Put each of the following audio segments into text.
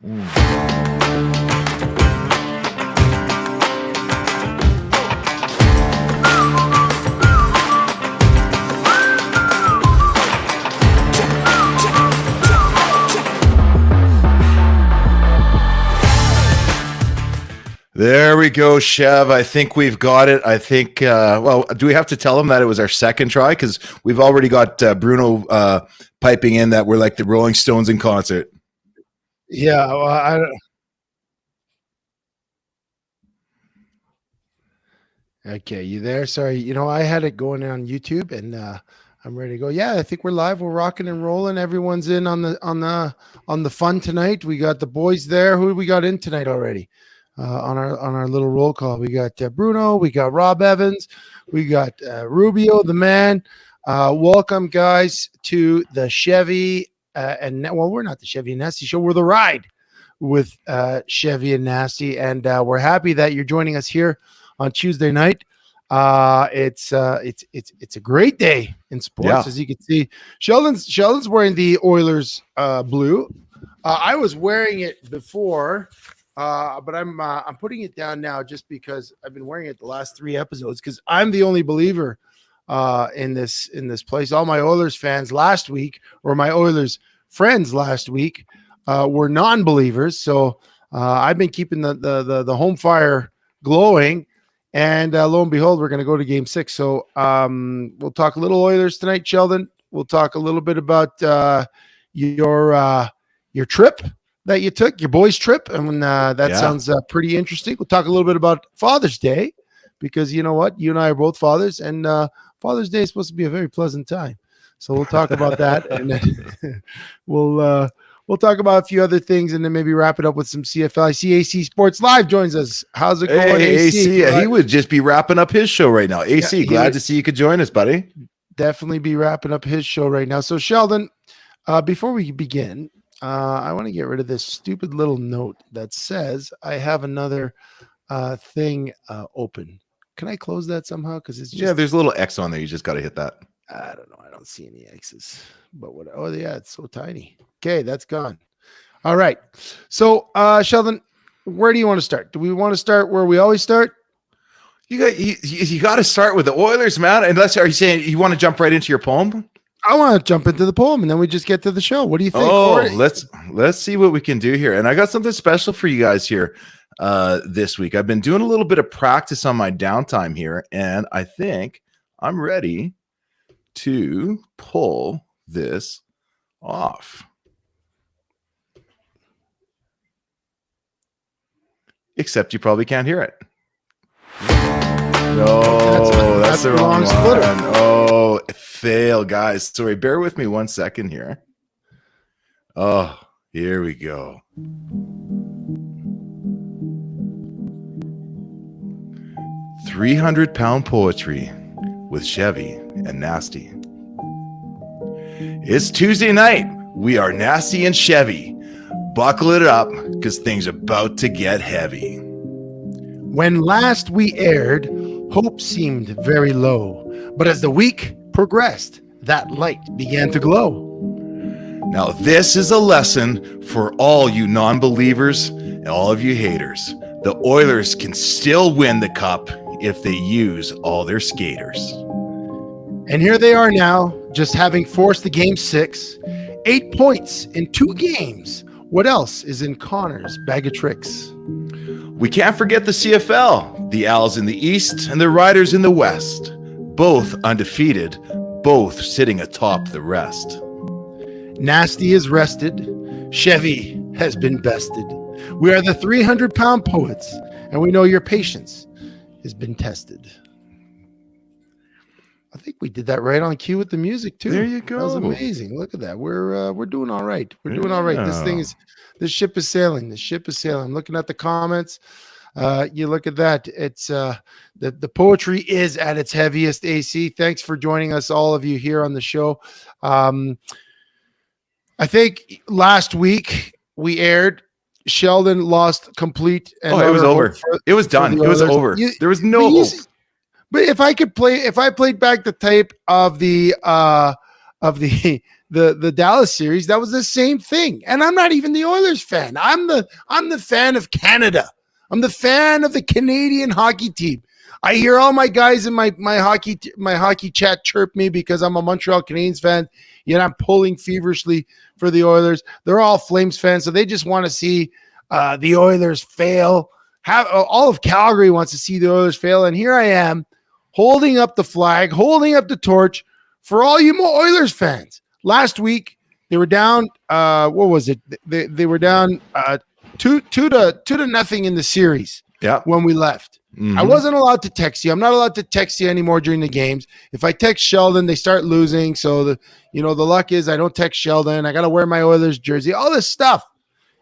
There we go, Chev. I think we've got it. I think, well, do we have to tell them that it was our second try? Because we've already got Bruno piping in that we're like the Rolling Stones in concert. Yeah, well, I don't. Okay, you there? Sorry, I had it going on YouTube, and I'm ready to go. Yeah, I think we're live. We're rocking and rolling. Everyone's in on the fun tonight. We got the boys there. Who we got in tonight already? On our little roll call, we got Bruno, we got Rob Evans, we got Rubio, the man. Welcome, guys, to the Chevy we're not the Chevy and Nasty show. We're the ride with Chevy and Nasty, and we're happy that you're joining us here on Tuesday night. It's a great day in sports, as you can see. Sheldon's wearing the Oilers blue. I was wearing it before. But I'm putting it down now just because I've been wearing it the last 3 episodes because I'm the only believer in this place. All my Oilers fans last week, or my Oilers friends last week, were non-believers. So I've been keeping the home fire glowing, and lo and behold, we're going to go to Game 6. So we'll talk a little Oilers tonight, Sheldon. We'll talk a little bit about your trip that you took, your boys' trip, and that sounds pretty interesting. We'll talk a little bit about Father's Day, because you know what, you and I are both fathers, and Father's Day is supposed to be a very pleasant time. So we'll talk about that, and then we'll talk about a few other things, and then maybe wrap it up with some CFL. I see AC Sports Live joins us. How's it going, AC? He would just be wrapping up his show right now. AC, glad to see you could join us, buddy. Definitely be wrapping up his show right now. So Sheldon, before we begin, I want to get rid of this stupid little note that says I have another thing open. Can I close that somehow? Because it's just, there's a little X on there. You just got to hit that. I don't know. I don't see any X's. But what? Oh yeah, it's so tiny. Okay, that's gone. All right. So Sheldon, where do you want to start? Do we want to start where we always start? You got to start with the Oilers, man. Unless, are you saying you want to jump right into your poem? I want to jump into the poem, and then we just get to the show. What do you think? Oh, let's see what we can do here. And I got something special for you guys here this week. I've been doing a little bit of practice on my downtime here, and I think I'm ready to pull this off. Except you probably can't hear it. No, that's the wrong one. Oh, fail, guys. Sorry, bear with me 1 second here. Oh, here we go. "300-pound poetry with Chevy and Nasty." It's Tuesday night. We are Nasty and Chevy. Buckle it up, because things are about to get heavy. When last we aired, hope seemed very low, but as the week progressed, that light began to glow. Now this is a lesson for all you non-believers and all of you haters. The Oilers can still win the cup if they use all their skaters. And here they are now, just having forced the Game 6. 8 points in 2 games. What else is in Connor's bag of tricks? We can't forget the CFL, the Als in the East and the Riders in the West. Both undefeated, both sitting atop the rest. Nasty is rested. Chevy has been bested. We are the 300-pound poets, and we know your patience has been tested. I think we did that right on cue with the music too. There you go. That was amazing. Look at that. We're doing all right. We're doing all right. This ship is sailing. The ship is sailing. I'm looking at the comments. You look at that. It's the poetry is at its heaviest. AC, thanks for joining us, all of you here on the show. I think last week we aired. Sheldon lost complete. And it was over. It was done. It was over. There was no hope. But if I played back the tape of the the Dallas series, that was the same thing. And I'm not even the Oilers fan. I'm the fan of Canada. I'm the fan of the Canadian hockey team. I hear all my guys in my hockey chat chirp me because I'm a Montreal Canadiens fan, yet I'm pulling feverishly for the Oilers. They're all Flames fans, so they just want to see the Oilers fail. All of Calgary wants to see the Oilers fail, and here I am holding up the flag, holding up the torch for all you Oilers fans. Last week they were down. What was it? They were down 2-0 in the series. Yeah. When we left, I wasn't allowed to text you. I'm not allowed to text you anymore during the games. If I text Sheldon, they start losing. So the luck is I don't text Sheldon. I got to wear my Oilers jersey. All this stuff,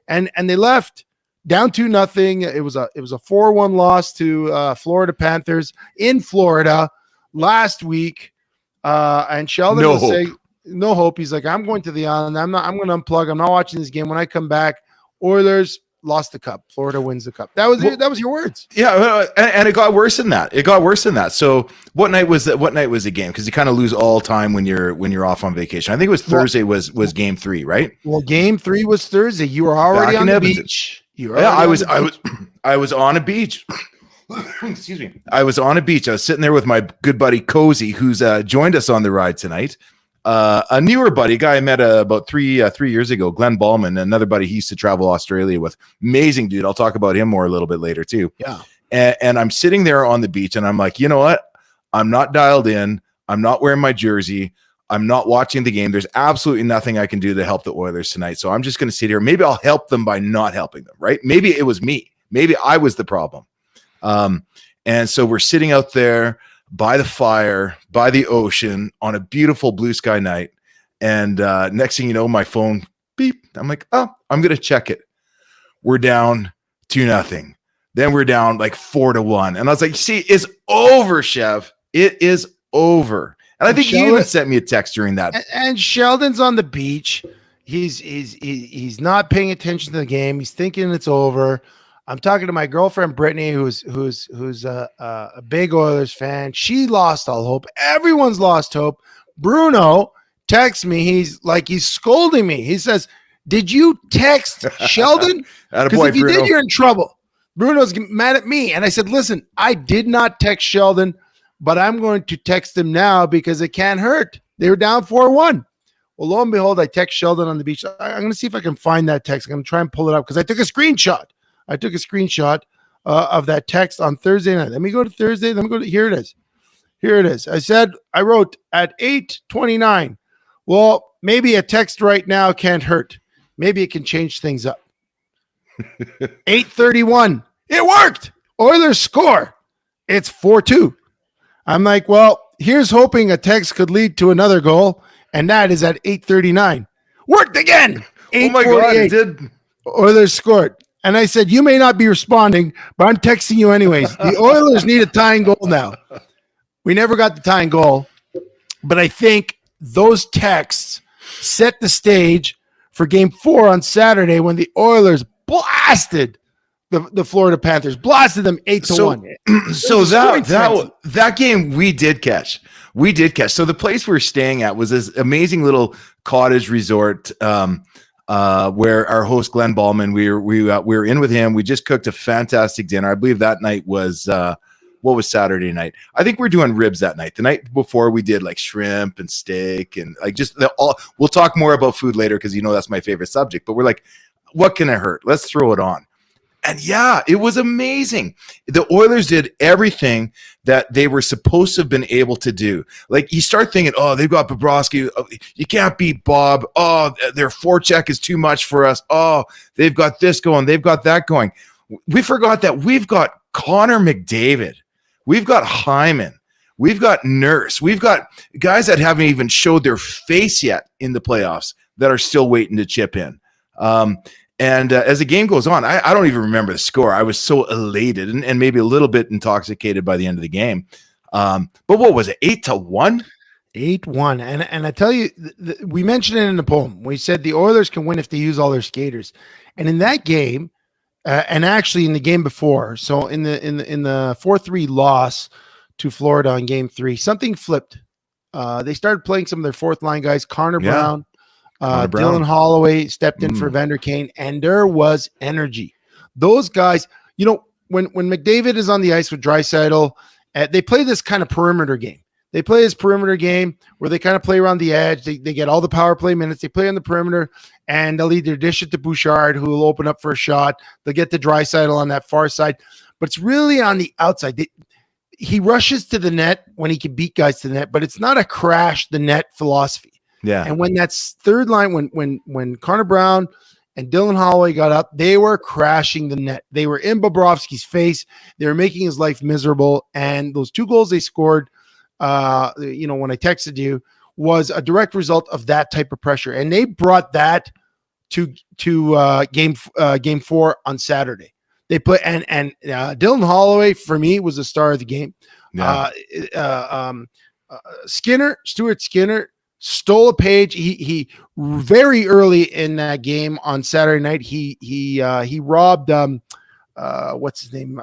and they left down 2-0. It was a 4-1 loss to Florida Panthers in Florida last week. And Sheldon was saying, no hope. He's like, I'm going to the island. I'm going to unplug. I'm not watching this game. When I come back, Oilers lost the cup. Florida wins the cup. That was your words. Yeah, and it got worse than that. So what night was that? What night was the game? Because you kind of lose all time when you're off on vacation. I think it was Thursday. Was game 3, right? Well, game 3 was Thursday. You were already on the beach. I was on a beach. Excuse me. I was on a beach. I was sitting there with my good buddy Cozy, who's joined us on the ride tonight. A newer buddy, a guy I met about 3 years ago, Glenn Ballman, another buddy he used to travel Australia with. Amazing dude. I'll talk about him more a little bit later too. Yeah. And I'm sitting there on the beach and I'm like, you know what? I'm not dialed in. I'm not wearing my jersey. I'm not watching the game. There's absolutely nothing I can do to help the Oilers tonight. So I'm just going to sit here. Maybe I'll help them by not helping them, right? Maybe it was me. Maybe I was the problem. And so we're sitting out there by the fire, by the ocean on a beautiful blue sky night. And next thing you know, my phone beep. I'm like, oh, I'm going to check it. We're down 2-0. Then we're down like 4-1. And I was like, see, it's over, Chev. It is over. And I think you even sent me a text during that. And Sheldon's on the beach. He's not paying attention to the game. He's thinking it's over. I'm talking to my girlfriend Brittany, who's a big Oilers fan. She lost all hope. Everyone's lost hope. Bruno texts me. He's scolding me. He says, "Did you text Sheldon? Because if you did, you're in trouble." Bruno's mad at me, and I said, "Listen, I did not text Sheldon, but I'm going to text him now because it can't hurt." They were down 4-1. Well, lo and behold, I text Sheldon on the beach. I'm going to see if I can find that text. I'm going to try and pull it up because I took a screenshot. Of that text on Thursday night. Let me go to Thursday. Here it is. I wrote at 8:29. Well, maybe a text right now can't hurt. Maybe it can change things up. 8:31. It worked. Oilers score. It's 4-2. I'm like, well, here's hoping a text could lead to another goal. And that is at 8:39. Worked again. Oh my God, it did. Oilers scored. And I said, you may not be responding, but I'm texting you anyways. The Oilers need a tying goal now. We never got the tying goal, but I think those texts set the stage for game 4 on Saturday when the Oilers blasted the Florida Panthers, blasted them 8-1. So that game we did catch. So the place we're staying at was this amazing little cottage resort, where our host Glenn Ballman, we were in with him. We just cooked a fantastic dinner. I believe that night was what was Saturday night? I think we're doing ribs that night. The night before we did like shrimp and steak and like we'll talk more about food later because that's my favorite subject. But we're like, what can it hurt? Let's throw it on. And yeah, it was amazing. The Oilers did everything that they were supposed to have been able to do. Like you start thinking, oh, they've got Bobrovsky. Oh, you can't beat Bob. Oh, their forecheck is too much for us. Oh, they've got this going. They've got that going. We forgot that we've got Connor McDavid. We've got Hyman. We've got Nurse. We've got guys that haven't even showed their face yet in the playoffs that are still waiting to chip in. And as the game goes on, I don't even remember the score. I was so elated and maybe a little bit intoxicated by the end of the game. But what was it? 8-1? 8-1. And I tell you, we mentioned it in the poem. We said the Oilers can win if they use all their skaters. And in that game, and actually in the game before, so in the 4-3 loss to Florida on game 3, something flipped. They started playing some of their fourth line guys, Connor Brown, Connor Dylan Brown. Holloway stepped in for Vander Kane, and there was energy. Those guys, when McDavid is on the ice with Draisaitl, they play this kind of perimeter game. They play this perimeter game where they kind of play around the edge. They get all the power play minutes. They play on the perimeter, and they'll either dish it to Bouchard, who will open up for a shot. They'll get the Draisaitl on that far side. But it's really on the outside. He rushes to the net when he can beat guys to the net, but it's not a crash the net philosophy. Yeah. And when that's third line, when Connor Brown and Dylan Holloway got up, they were crashing the net. They were in Bobrovsky's face. They were making his life miserable. And those 2 goals they scored, when I texted you, was a direct result of that type of pressure. And they brought that to game 4 on Saturday. They put and Dylan Holloway for me was the star of the game. Yeah. Stuart Skinner stole a page. He very early in that game on Saturday night. He robbed what's his name?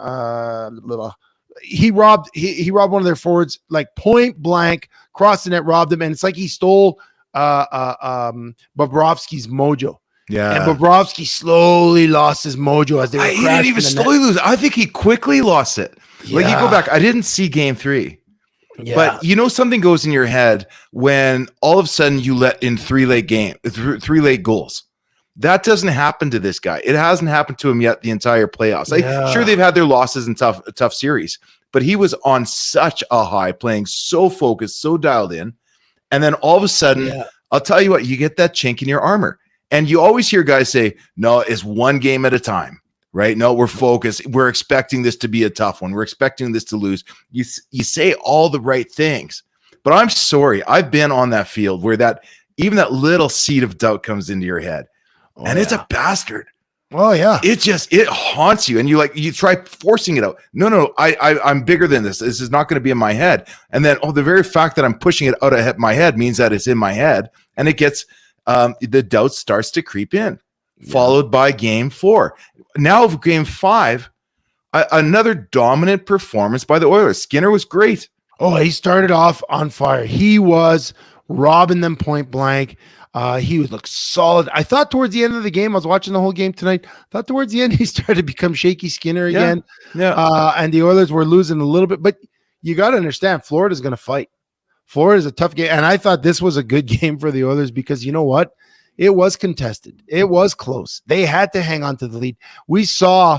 He robbed one of their forwards, like point blank, crossed the net, robbed him, and it's like he stole Bobrovsky's mojo. Yeah. And Bobrovsky slowly lost his mojo as they were he didn't even slowly lose it. I think he quickly lost it. Yeah. Like, you go back, I didn't see game 3. Yeah. But something goes in your head when all of a sudden you let in 3 late goals. That doesn't happen to this guy. It hasn't happened to him yet the entire playoffs. Sure, they've had their losses and tough series, but he was on such a high, playing so focused, so dialed in. And then all of a sudden, I'll tell you what, you get that chink in your armor. And you always hear guys say, no, it's one game at a time, right? No, we're focused. We're expecting this to be a tough one. We're expecting this to lose. You say all the right things, but I'm sorry. I've been on that field where even that little seed of doubt comes into your head. It's a bastard. Oh yeah. It haunts you. And you try forcing it out. No, I'm bigger than this. This is not going to be in my head. And then, the very fact that I'm pushing it out of my head means that it's in my head, and it gets, the doubt starts to creep in, followed by game 4. Now game 5, another dominant performance by the Oilers. Skinner was great. Oh, he started off on fire. He was robbing them point blank. He would look solid. I thought towards the end of the game, I was watching the whole game tonight, thought towards the end he started to become shaky Skinner again. Yeah. And the Oilers were losing a little bit. But you got to understand, Florida's going to fight. Florida's a tough game. And I thought this was a good game for the Oilers because you know what? It was contested. It was close. They had to hang on to the lead. We saw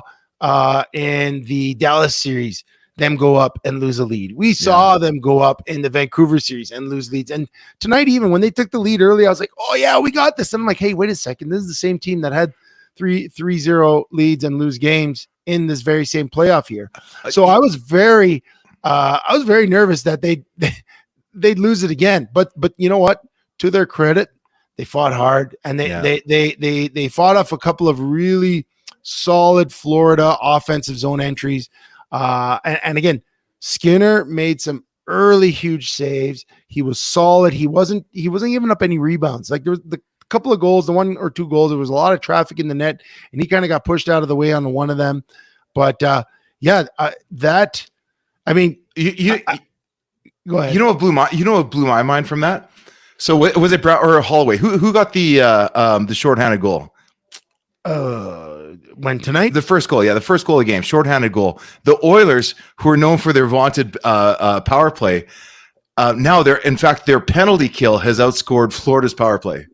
in the Dallas series them go up and lose a lead. We saw them go up in the Vancouver series and lose leads. And tonight, even when they took the lead early, I was like, oh yeah, we got this. And I'm like, hey, wait a second. This is the same team that had 3-0 leads and lose games in this very same playoff year. So I was very nervous that they'd lose it again. But you know what? To their credit, they fought hard, and they fought off a couple of really solid Florida offensive zone entries. And again, Skinner made some early huge saves. He was solid. He wasn't giving up any rebounds. Like there was the couple of goals, the 1 or 2 goals, there was a lot of traffic in the net, and he kind of got pushed out of the way on one of them. But go ahead. You know what blew my mind from that? So was it Brown or Holloway? Who got the shorthanded goal? When tonight? The first goal, the first goal of the game, shorthanded goal. The Oilers, who are known for their vaunted power play, now their penalty kill has outscored Florida's power play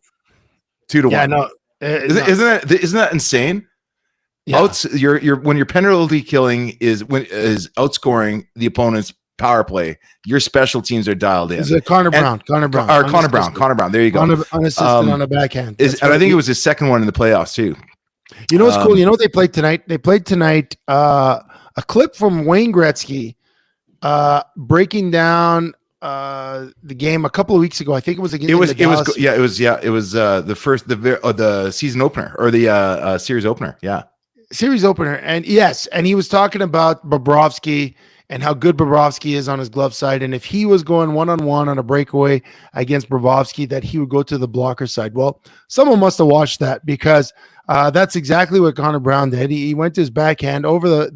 2-1. Yeah, no, isn't that insane? Yeah. When your penalty killing is outscoring the opponent's power play, your special teams are dialed in. Is it Connor Brown? Connor Brown. There you go. Unassisted on a backhand. And I think it was his second one in the playoffs too. You know what's cool? You know what they played tonight? They played tonight a clip from Wayne Gretzky breaking down the game a couple of weeks ago. I think it was against the season opener or the series opener. Yeah. Series opener. And yes, and he was talking about Bobrovsky and how good Bobrovsky is on his glove side. And if he was going one-on-one on a breakaway against Bobrovsky, that he would go to the blocker side. Well, someone must have watched that because that's exactly what Connor Brown did. He went to his backhand over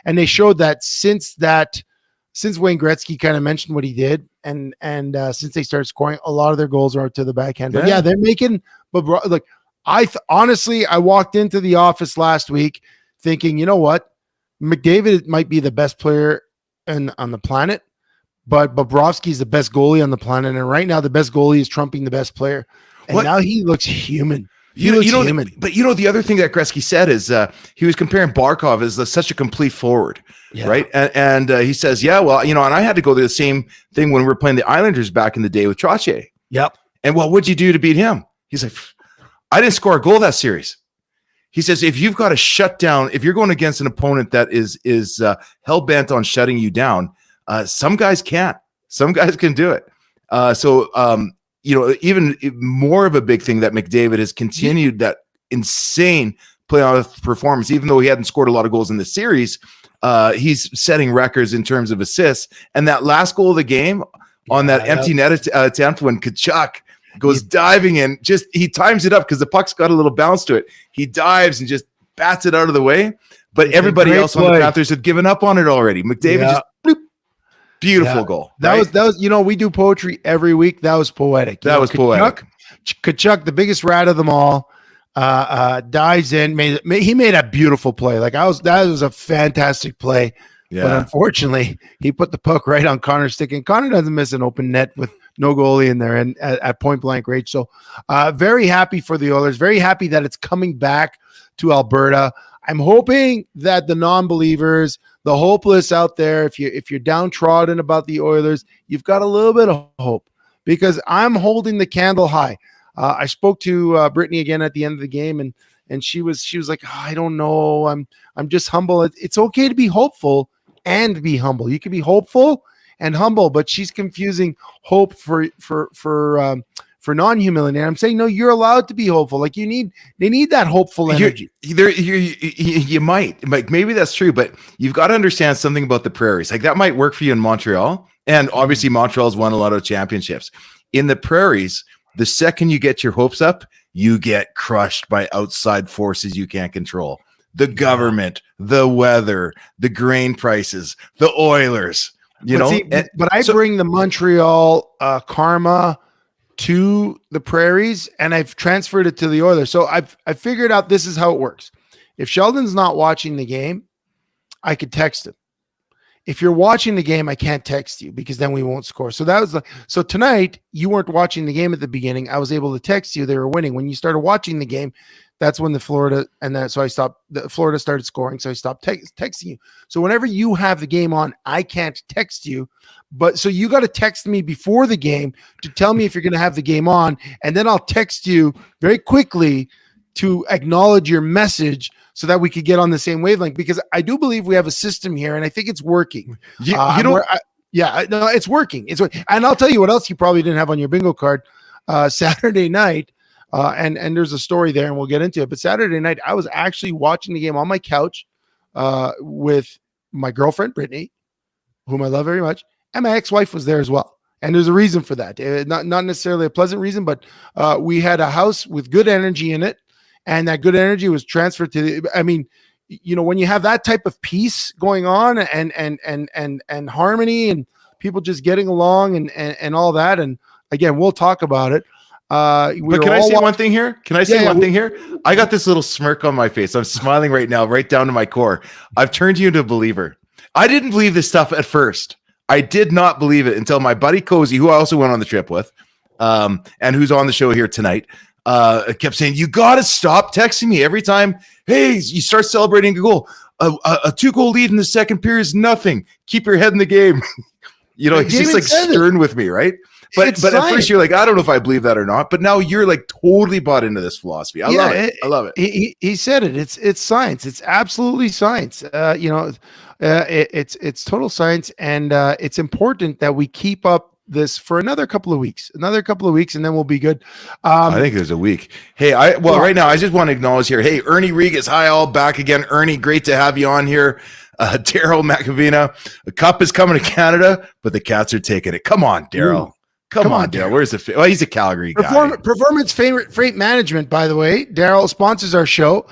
and they showed that since Wayne Gretzky kind of mentioned what he did and since they started scoring, a lot of their goals are to the backhand. But they're making But like honestly, I walked into the office last week thinking, you know what, McDavid might be the best player on the planet, but Bobrovsky's the best goalie on the planet, and right now the best goalie is trumping the best player, and now he looks human. He looks human. But the other thing that Gretzky said is he was comparing Barkov as such a complete forward, right? And he says, yeah, well, and I had to go through the same thing when we were playing the Islanders back in the day with Trottier. Yep. And what'd you do to beat him? He's like, I didn't score a goal that series. He says, if you've got to shut down, if you're going against an opponent that is hell bent on shutting you down, some guys can't. Some guys can do it. Even more of a big thing that McDavid has continued that insane playoff performance, even though he hadn't scored a lot of goals in the series. He's setting records in terms of assists. And that last goal of the game on that empty net attempt when Tkachuk goes diving in, he times it up because the puck's got a little bounce to it. He dives and just bats it out of the way. But everybody else on the Panthers had given up on it already. McDavid just bloop. Beautiful goal. That was we do poetry every week. That was poetic. That was poetic. Tkachuk, the biggest rat of them all, dives in. He made a beautiful play. That was a fantastic play. Yeah. But unfortunately, he put the puck right on Connor's stick, and Connor doesn't miss an open net with no goalie in there and at point blank range. So very happy for the Oilers. Very happy that it's coming back to Alberta. I'm hoping that the non-believers, the hopeless out there, if you're downtrodden about the Oilers, you've got a little bit of hope, because I'm holding the candle high. I spoke to Brittany again at the end of the game, and she was like, I don't know, I'm just humble. It's okay to be hopeful and be humble. You can be hopeful and humble, but she's confusing hope for non-humility. And I'm saying, no, you're allowed to be hopeful. Like they need that hopeful energy. You might, maybe that's true, but you've got to understand something about the prairies. Like that might work for you in Montreal. And obviously Montreal's won a lot of championships. In the prairies, the second you get your hopes up, you get crushed by outside forces you can't control. The government, the weather, the grain prices, the Oilers, I bring the Montreal karma to the prairies, and I've transferred it to the Oilers. So I've figured out this is how it works. If Sheldon's not watching the game, I could text him. If you're watching the game, I can't text you because then we won't score. So so tonight you weren't watching the game at the beginning. I was able to text you. They were winning. When you started watching the game, that's when Florida started scoring. So I stopped texting you. So whenever you have the game on, I can't text you. But so you got to text me before the game to tell me if you're going to have the game on. And then I'll text you very quickly to acknowledge your message so that we could get on the same wavelength, because I do believe we have a system here and I think it's working. It's working. And I'll tell you what else you probably didn't have on your bingo card. Saturday night, and there's a story there and we'll get into it. But Saturday night, I was actually watching the game on my couch with my girlfriend, Brittany, whom I love very much. And my ex-wife was there as well. And there's a reason for that. Not necessarily a pleasant reason, but we had a house with good energy in it. And that good energy was transferred to when you have that type of peace going on and harmony and people just getting along and all that. And again, we'll talk about it. But can I say one thing here? I got this little smirk on my face. I'm smiling right now, right down to my core. I've turned you into a believer. I didn't believe this stuff at first. I did not believe it until my buddy Cozy, who I also went on the trip with, and who's on the show here tonight, kept saying, you got to stop texting me every time. Hey, you start celebrating a goal. A 2-goal lead in the second period is nothing. Keep your head in the game. He's just like stern with me, right? But at first you're like, I don't know if I believe that or not. But now you're like totally bought into this philosophy. I love it. I love it. He said it. It's science. It's absolutely science. It's total science, and it's important that we keep up this for another couple of weeks, and then we'll be good. I think there's a week. Hey, right now I just want to acknowledge here. Hey, Ernie Regas, hi, all back again. Ernie, great to have you on here. Daryl Macavina, the cup is coming to Canada, but the Cats are taking it. Come on, Daryl. Come on, Daryl. Where's the? Well, he's a Calgary guy. Performance Freight Management, by the way. Daryl sponsors our show.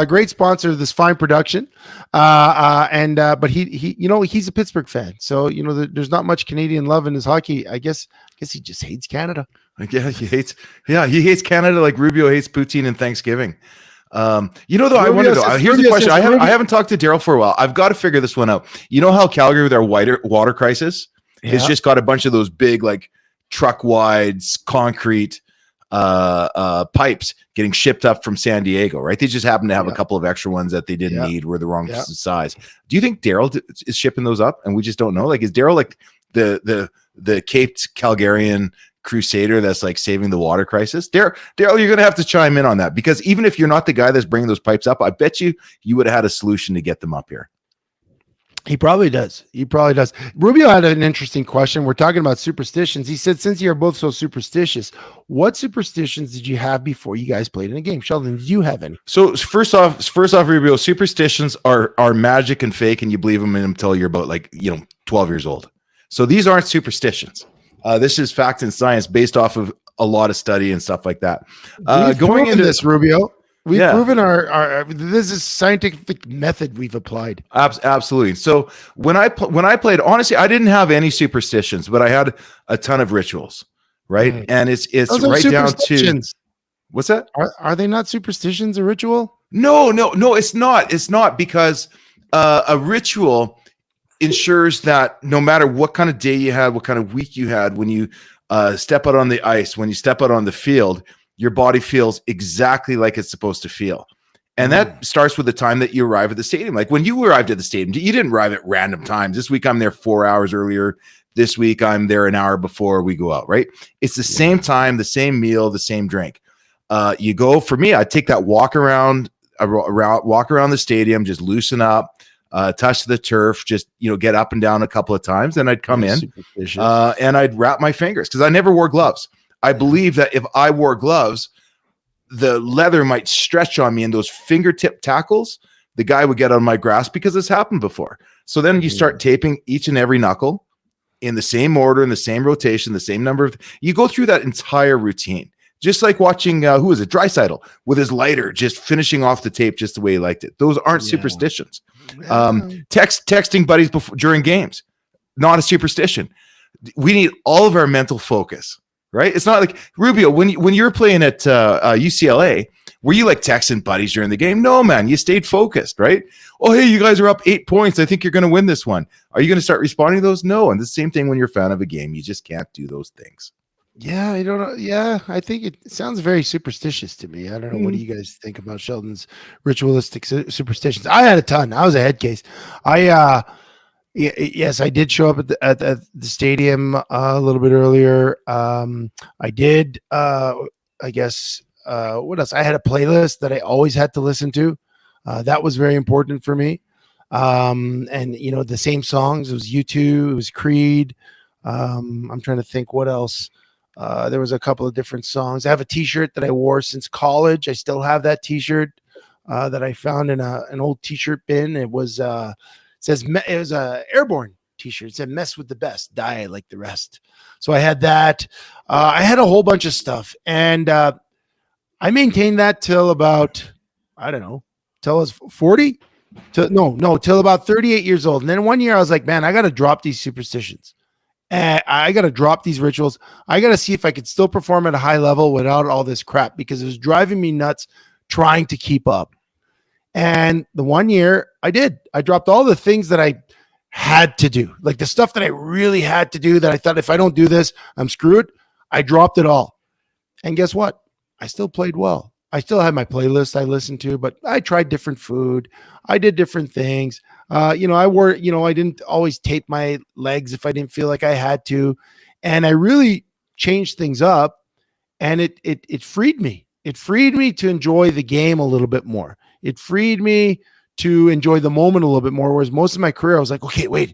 Great sponsor of this fine production. But he's a Pittsburgh fan, so there's not much Canadian love in his hockey. I guess he just hates Canada. Like, he hates Canada like Rubio hates poutine and Thanksgiving. Though, I want to know. Here's the question. I haven't talked to Daryl for a while. I've got to figure this one out. You know how Calgary with our water crisis has just got a bunch of those big, like, truck wide concrete pipes getting shipped up from San Diego, right? They just happen to have a couple of extra ones that they didn't need, were the wrong size. Do you think Daryl is shipping those up and we just don't know? Like, is Daryl like the caped Calgarian crusader that's like saving the water crisis? Daryl, you're gonna have to chime in on that, because even if you're not the guy that's bringing those pipes up, I bet you would have had a solution to get them up here. He probably does. Rubio had an interesting question. We're talking about superstitions. He said, since you're both so superstitious, what superstitions did you have before you guys played in a game? Sheldon, did you have any? So first off, Rubio, superstitions are magic and fake, and you believe them until you're about 12 years old. So these aren't superstitions. This is fact and science based off of a lot of study and stuff like that. Going into this, Rubio, we've proven our this is scientific method we've applied. Absolutely. So when I played, honestly, I didn't have any superstitions, but I had a ton of rituals, right? And it's right down to what's that? Are they not superstitions? A ritual? No, it's not. It's not, because a ritual ensures that no matter what kind of day you had, what kind of week you had, when you step out on the ice, when you step out on the field, your body feels exactly like it's supposed to feel. And that starts with the time that you arrive at the stadium. Like when you arrived at the stadium, you didn't arrive at random times. This week I'm there 4 hours earlier. This week I'm there an hour before we go out, right? It's the same time, the same meal, the same drink. You go, for me, I take that walk around the stadium, just loosen up, touch the turf, just get up and down a couple of times. Then I'd come in and I'd wrap my fingers, because I never wore gloves. I believe that if I wore gloves, the leather might stretch on me, and those fingertip tackles, the guy would get on my grasp, because this happened before. So then you start taping each and every knuckle in the same order, in the same rotation, the same number of. You go through that entire routine, just like watching who was it, Draisaitl with his lighter, just finishing off the tape just the way he liked it. Those aren't superstitions. Texting buddies during games, not a superstition. We need all of our mental focus. Right? It's not like Rubio, when you were playing at UCLA, were you like texting buddies during the game? No, man, you stayed focused, right? Oh, hey, you guys are up 8 points. I think you're going to win this one. Are you going to start responding to those? No. And the same thing when you're a fan of a game. You just can't do those things. Yeah, I don't know. Yeah, I think it sounds very superstitious to me. I don't know. What do you guys think about Sheldon's ritualistic superstitions? I had a ton. I was a head case. Yes, I did show up at the stadium a little bit earlier. I did, I guess, what else? I had a playlist that I always had to listen to. That was very important for me. And, the same songs. It was U2, it was Creed. I'm trying to think what else. There was a couple of different songs. I have a T-shirt that I wore since college. I still have that T-shirt that I found in an old T-shirt bin. It was it was a Airborne T-shirt. It said "Mess with the best, die like the rest." So I had that. I had a whole bunch of stuff, and I maintained that till about, I don't know, till I was 40. Till about 38 years old. And then one year I was like, man, I got to drop these superstitions. And I got to drop these rituals. I got to see if I could still perform at a high level without all this crap, because it was driving me nuts trying to keep up. And the 1 year I did. I dropped all the things that I had to do, like the stuff that I really had to do, that I thought, if I don't do this, I'm screwed. I dropped it all. And guess what? I still played well. I still had my playlist I listened to, but I tried different food. I did different things. I didn't always tape my legs if I didn't feel like I had to. And I really changed things up, and it freed me. It freed me to enjoy the game a little bit more. It freed me to enjoy the moment a little bit more. Whereas most of my career, I was like, okay, what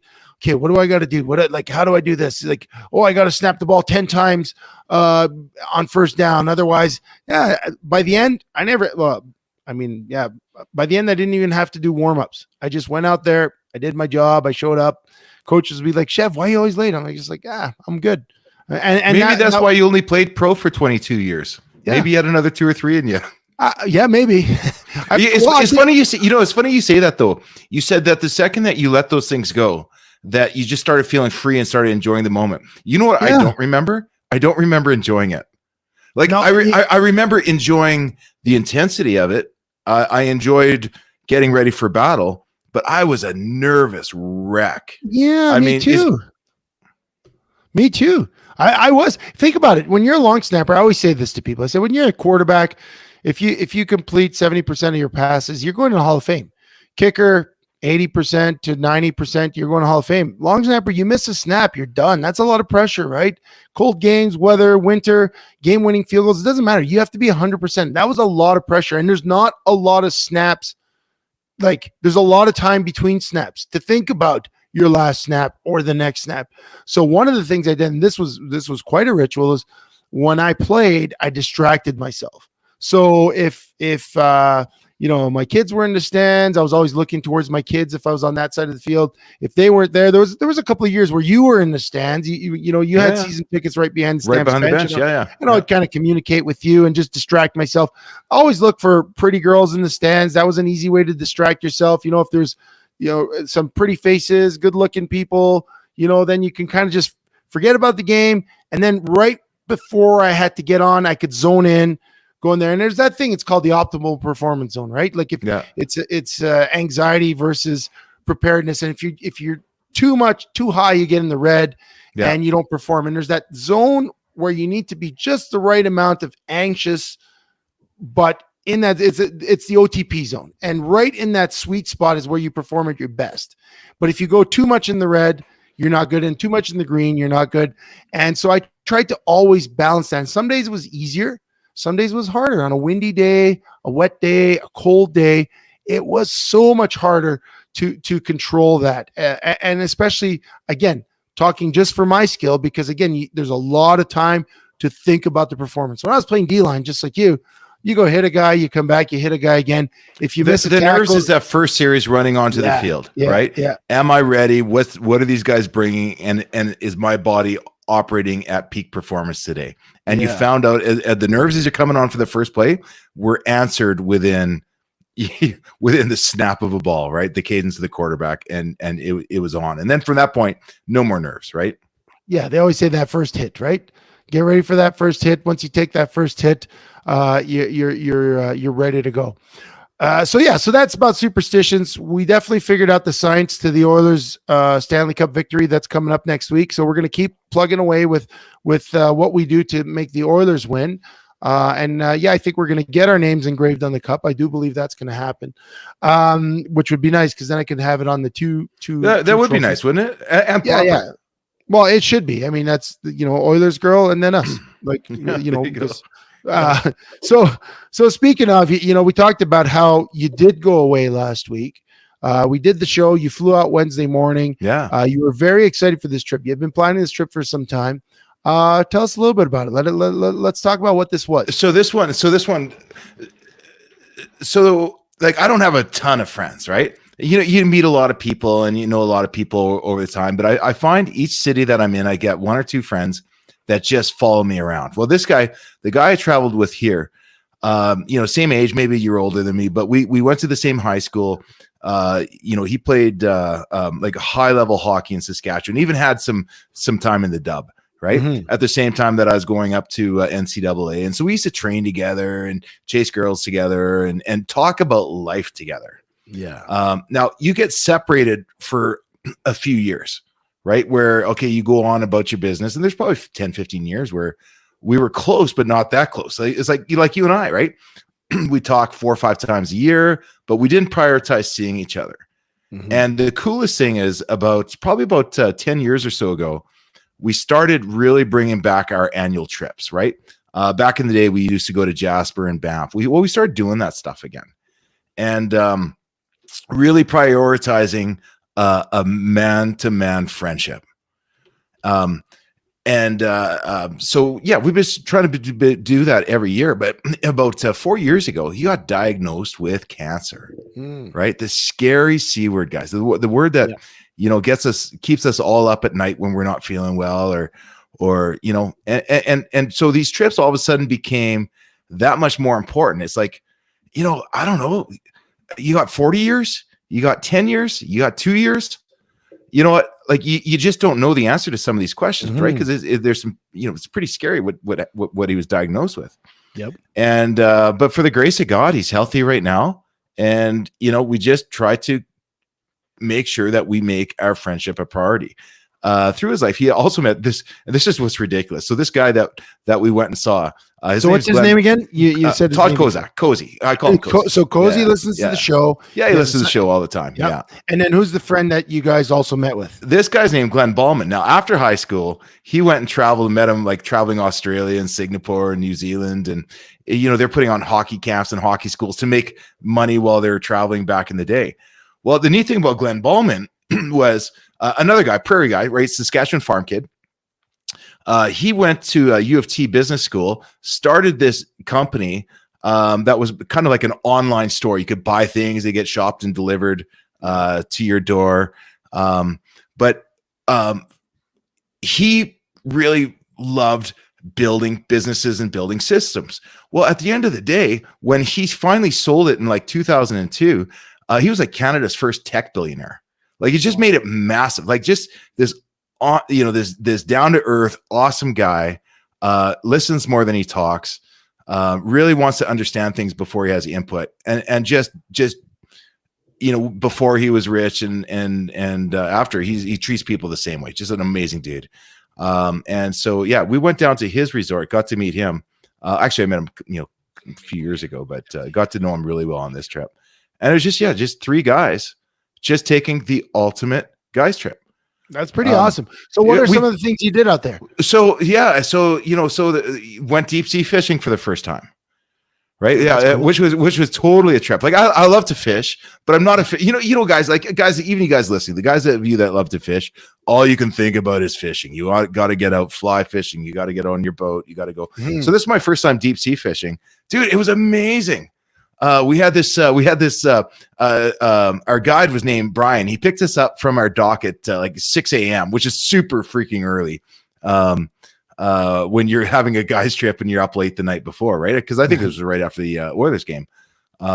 do I got to do? How do I do this? Like, I got to snap the ball 10 times on first down. Otherwise, by the end, by the end, I didn't even have to do warm-ups. I just went out there. I did my job. I showed up. Coaches would be like, Chev, why are you always late? I'm just like, I'm good. And maybe that's why you only played pro for 22 years. Yeah. Maybe you had another 2 or 3 in you. Yeah, maybe. It's funny you say. It's funny you say that though. You said that the second that you let those things go, that you just started feeling free and started enjoying the moment. You know what? Yeah. I don't remember enjoying it. Like No, I remember enjoying the intensity of it. I enjoyed getting ready for battle, but I was a nervous wreck. yeah, I me mean, too. Me too. I was. Think about it. When you're a long snapper, I always say this to people. I say when you're a quarterback, if you complete 70% of your passes, you're going to the Hall of Fame. Kicker, 80% to 90%, you're going to Hall of Fame. Long snapper, you miss a snap, you're done. That's a lot of pressure, right? Cold games, weather, winter, game-winning field goals, it doesn't matter. You have to be 100%. That was a lot of pressure, and there's not a lot of snaps. Like there's a lot of time between snaps to think about your last snap or the next snap. So one of the things I did, and this was quite a ritual, is when I played, I distracted myself. So if my kids were in the stands, I was always looking towards my kids if I was on that side of the field. If they weren't there, there was a couple of years where you were in the stands. You had season tickets right behind the right behind the bench. And I would kind of communicate with you and just distract myself. I always look for pretty girls in the stands. That was an easy way to distract yourself. If there's some pretty faces, good looking people, then you can kind of just forget about the game. And then right before I had to get on, I could zone in, go in there. And there's that thing, it's called the optimal performance zone, right? Like it's anxiety versus preparedness. And if you're too high, you get in the red and you don't perform. And there's that zone where you need to be just the right amount of anxious, but in that it's the OTP zone, and right in that sweet spot is where you perform at your best. But if you go too much in the red, you're not good, and too much in the green, you're not good. And so I tried to always balance that. And some days it was easier, some days it was harder. On a windy day, a wet day, a cold day, it was so much harder to control that. And especially, again, talking just for my skill, because again, there's a lot of time to think about the performance. When I was playing D-line, just like you go hit a guy, you come back, you hit a guy again. If you miss the nerves is that first series running onto the field, right? Yeah. Am I ready? What are these guys bringing? And is my body operating at peak performance today? And you found out the nerves as you're coming on for the first play were answered within the snap of a ball, right? The cadence of the quarterback, and it was on. And then from that point, no more nerves, right? Yeah, they always say that first hit, right? Get ready for that first hit. Once you take that first hit, you're ready to go. So that's about superstitions. We definitely figured out the science to the Oilers Stanley Cup victory that's coming up next week. So we're going to keep plugging away with what we do to make the Oilers win. I think we're going to get our names engraved on the cup. I do believe that's going to happen, which would be nice because then I can have it on the two. That would be nice, wouldn't it? And yeah. Well, it should be. I mean, that's Oilers girl and then us. Like so speaking of, we talked about how you did go away last week. We did the show. You flew out Wednesday morning. Yeah. You were very excited for this trip. You've been planning this trip for some time. Tell us a little bit about it. Let's talk about what this was. So like, I don't have a ton of friends, right? You meet a lot of people and you know a lot of people over the time, but I find each city that I'm in, I get one or two friends that just follow me around. Well, this guy, the guy I traveled with here, same age, maybe a year older than me, but we went to the same high school. He played like high level hockey in Saskatchewan, even had some time in the dub, right? Mm-hmm. At the same time that I was going up to NCAA. And so we used to train together and chase girls together and talk about life together. Yeah. Now you get separated for a few years, right? Where, okay, you go on about your business, and there's probably 10, 15 years where we were close, but not that close. It's like you and I, right? We talk 4 or 5 times a year, but we didn't prioritize seeing each other. Mm-hmm. And the coolest thing is probably about 10 years or so ago, we started really bringing back our annual trips, right? Back in the day, we used to go to Jasper and Banff. We started doing that stuff again. And really prioritizing a man-to-man friendship. So we've been trying to do that every year. But about 4 years ago, he got diagnosed with cancer, right? The scary C word, guys. The word that keeps us all up at night when we're not feeling well, and so these trips all of a sudden became that much more important. It's like, I don't know. You got 40 years, you got 10 years, you got 2 years, you know what? Like you just don't know the answer to some of these questions, right? Mhm. Because there's some, it's pretty scary what he was diagnosed with. Yep. And but for the grace of God, he's healthy right now. And we just try to make sure that we make our friendship a priority. Through his life, he also met this, and this is what's ridiculous. So this guy that we went and saw. So what's his name again? You said his Todd name Kozak. Cozy. I call him Cozy. So Cozy listens to the show. Yeah, he listens to the show all the time. Yep. Yeah. And then who's the friend that you guys also met with? This guy's named Glenn Ballman. Now, after high school, he went and traveled and met him, like traveling Australia and Singapore and New Zealand. And, they're putting on hockey camps and hockey schools to make money while they're traveling back in the day. Well, the neat thing about Glenn Ballman was another guy, prairie guy, right? Saskatchewan farm kid. He went to U of T business school, started this company that was kind of like an online store. You could buy things, they get shopped and delivered to your door. But he really loved building businesses and building systems. Well, at the end of the day, when he finally sold it in like 2002, he was like Canada's first tech billionaire. Like he just made it massive. Like just this, this down to earth, awesome guy. Listens more than he talks. Really wants to understand things before he has input, and just before he was rich and after he treats people the same way. Just an amazing dude. And so yeah, we went down to his resort, got to meet him. Actually, I met him a few years ago, but got to know him really well on this trip. And it was just three guys just taking the ultimate guys trip. That's pretty awesome. So what are some of the things you did out there? So went deep sea fishing for the first time. Right. Yeah. Cool. Which was totally a trip. Like I love to fish, but I'm not a guys, even you guys listening, the guys of you that love to fish, all you can think about is fishing. You got to get out, fly fishing. You got to get on your boat. You got to go. So this is my first time deep sea fishing, dude. It was amazing. We had this, our guide was named Brian. He picked us up from our dock at like 6 a.m., which is super freaking early. When you're having a guys trip and you're up late the night before, right? Because I think it was right after the Oilers game. We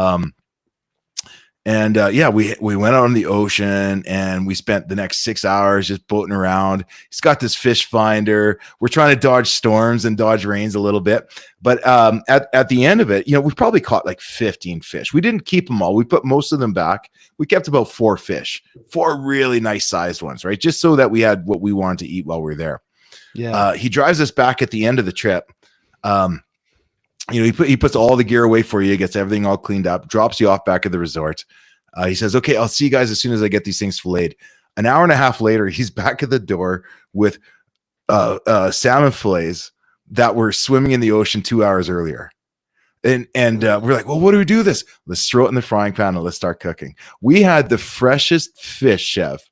went out on the ocean and we spent the next 6 hours just boating around. He's got this fish finder. We're trying to dodge storms and dodge rains a little bit. But at the end of it, we probably caught like 15 fish. We didn't keep them all. We put most of them back. We kept about 4 fish, 4 really nice sized ones, right? Just so that we had what we wanted to eat while we were there. Yeah. He drives us back at the end of the trip. He puts all the gear away for you, gets everything all cleaned up, drops you off back at the resort. He says, okay, I'll see you guys as soon as I get these things filleted. An hour and a half later, he's back at the door with salmon fillets that were swimming in the ocean 2 hours earlier. And we're like, well, what do we do this? Let's throw it in the frying pan and let's start cooking. We had the freshest fish, chef,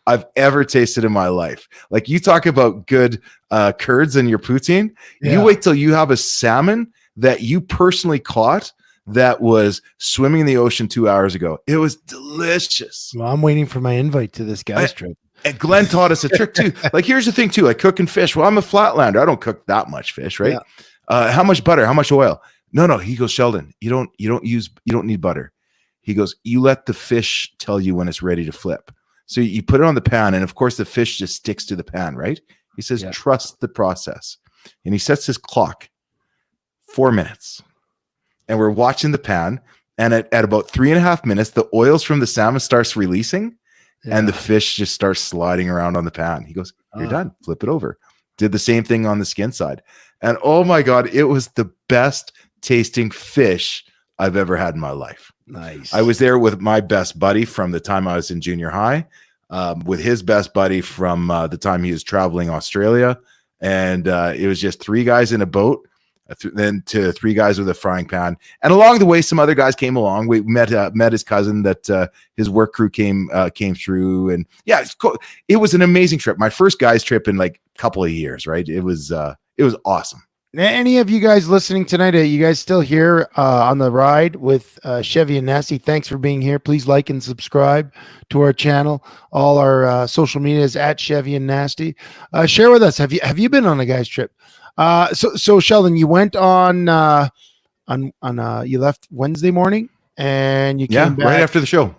I've ever tasted in my life. Like you talk about good curds in your poutine. Yeah. You wait till you have a salmon that you personally caught that was swimming in the ocean 2 hours ago. It was delicious. Well, I'm waiting for my invite to this guy's trip. And Glenn taught us a trick too. Like, here's the thing too, like cooking fish. Well, I'm a flatlander. I don't cook that much fish, right? Yeah. How much butter? How much oil? No. He goes, Sheldon, you don't need butter. He goes, you let the fish tell you when it's ready to flip. So you put it on the pan, and of course the fish just sticks to the pan, right? He says, trust the process. And he sets his clock 4 minutes. And we're watching the pan, and at about 3.5 minutes, the oils from the salmon starts releasing, and the fish just starts sliding around on the pan. He goes, you're done. Flip it over. Did the same thing on the skin side. And oh my God, it was the best tasting fish I've ever had in my life. Nice. I was there with my best buddy from the time I was in junior high, with his best buddy from the time he was traveling Australia. And it was just 3 guys in a boat, then to 3 guys with a frying pan. And along the way, some other guys came along. We met his cousin that his work crew came through. And yeah, it's cool. It was an amazing trip. My first guys trip in like a couple of years, right? It was awesome. Any of you guys listening tonight, you guys still here on the ride with Chevy and Nasty? Thanks for being here. Please like and subscribe to our channel. All our social media is at Chevy and Nasty. Share with us. Have you been on a guy's trip? So Sheldon, you went on you left Wednesday morning and you came back right after the show.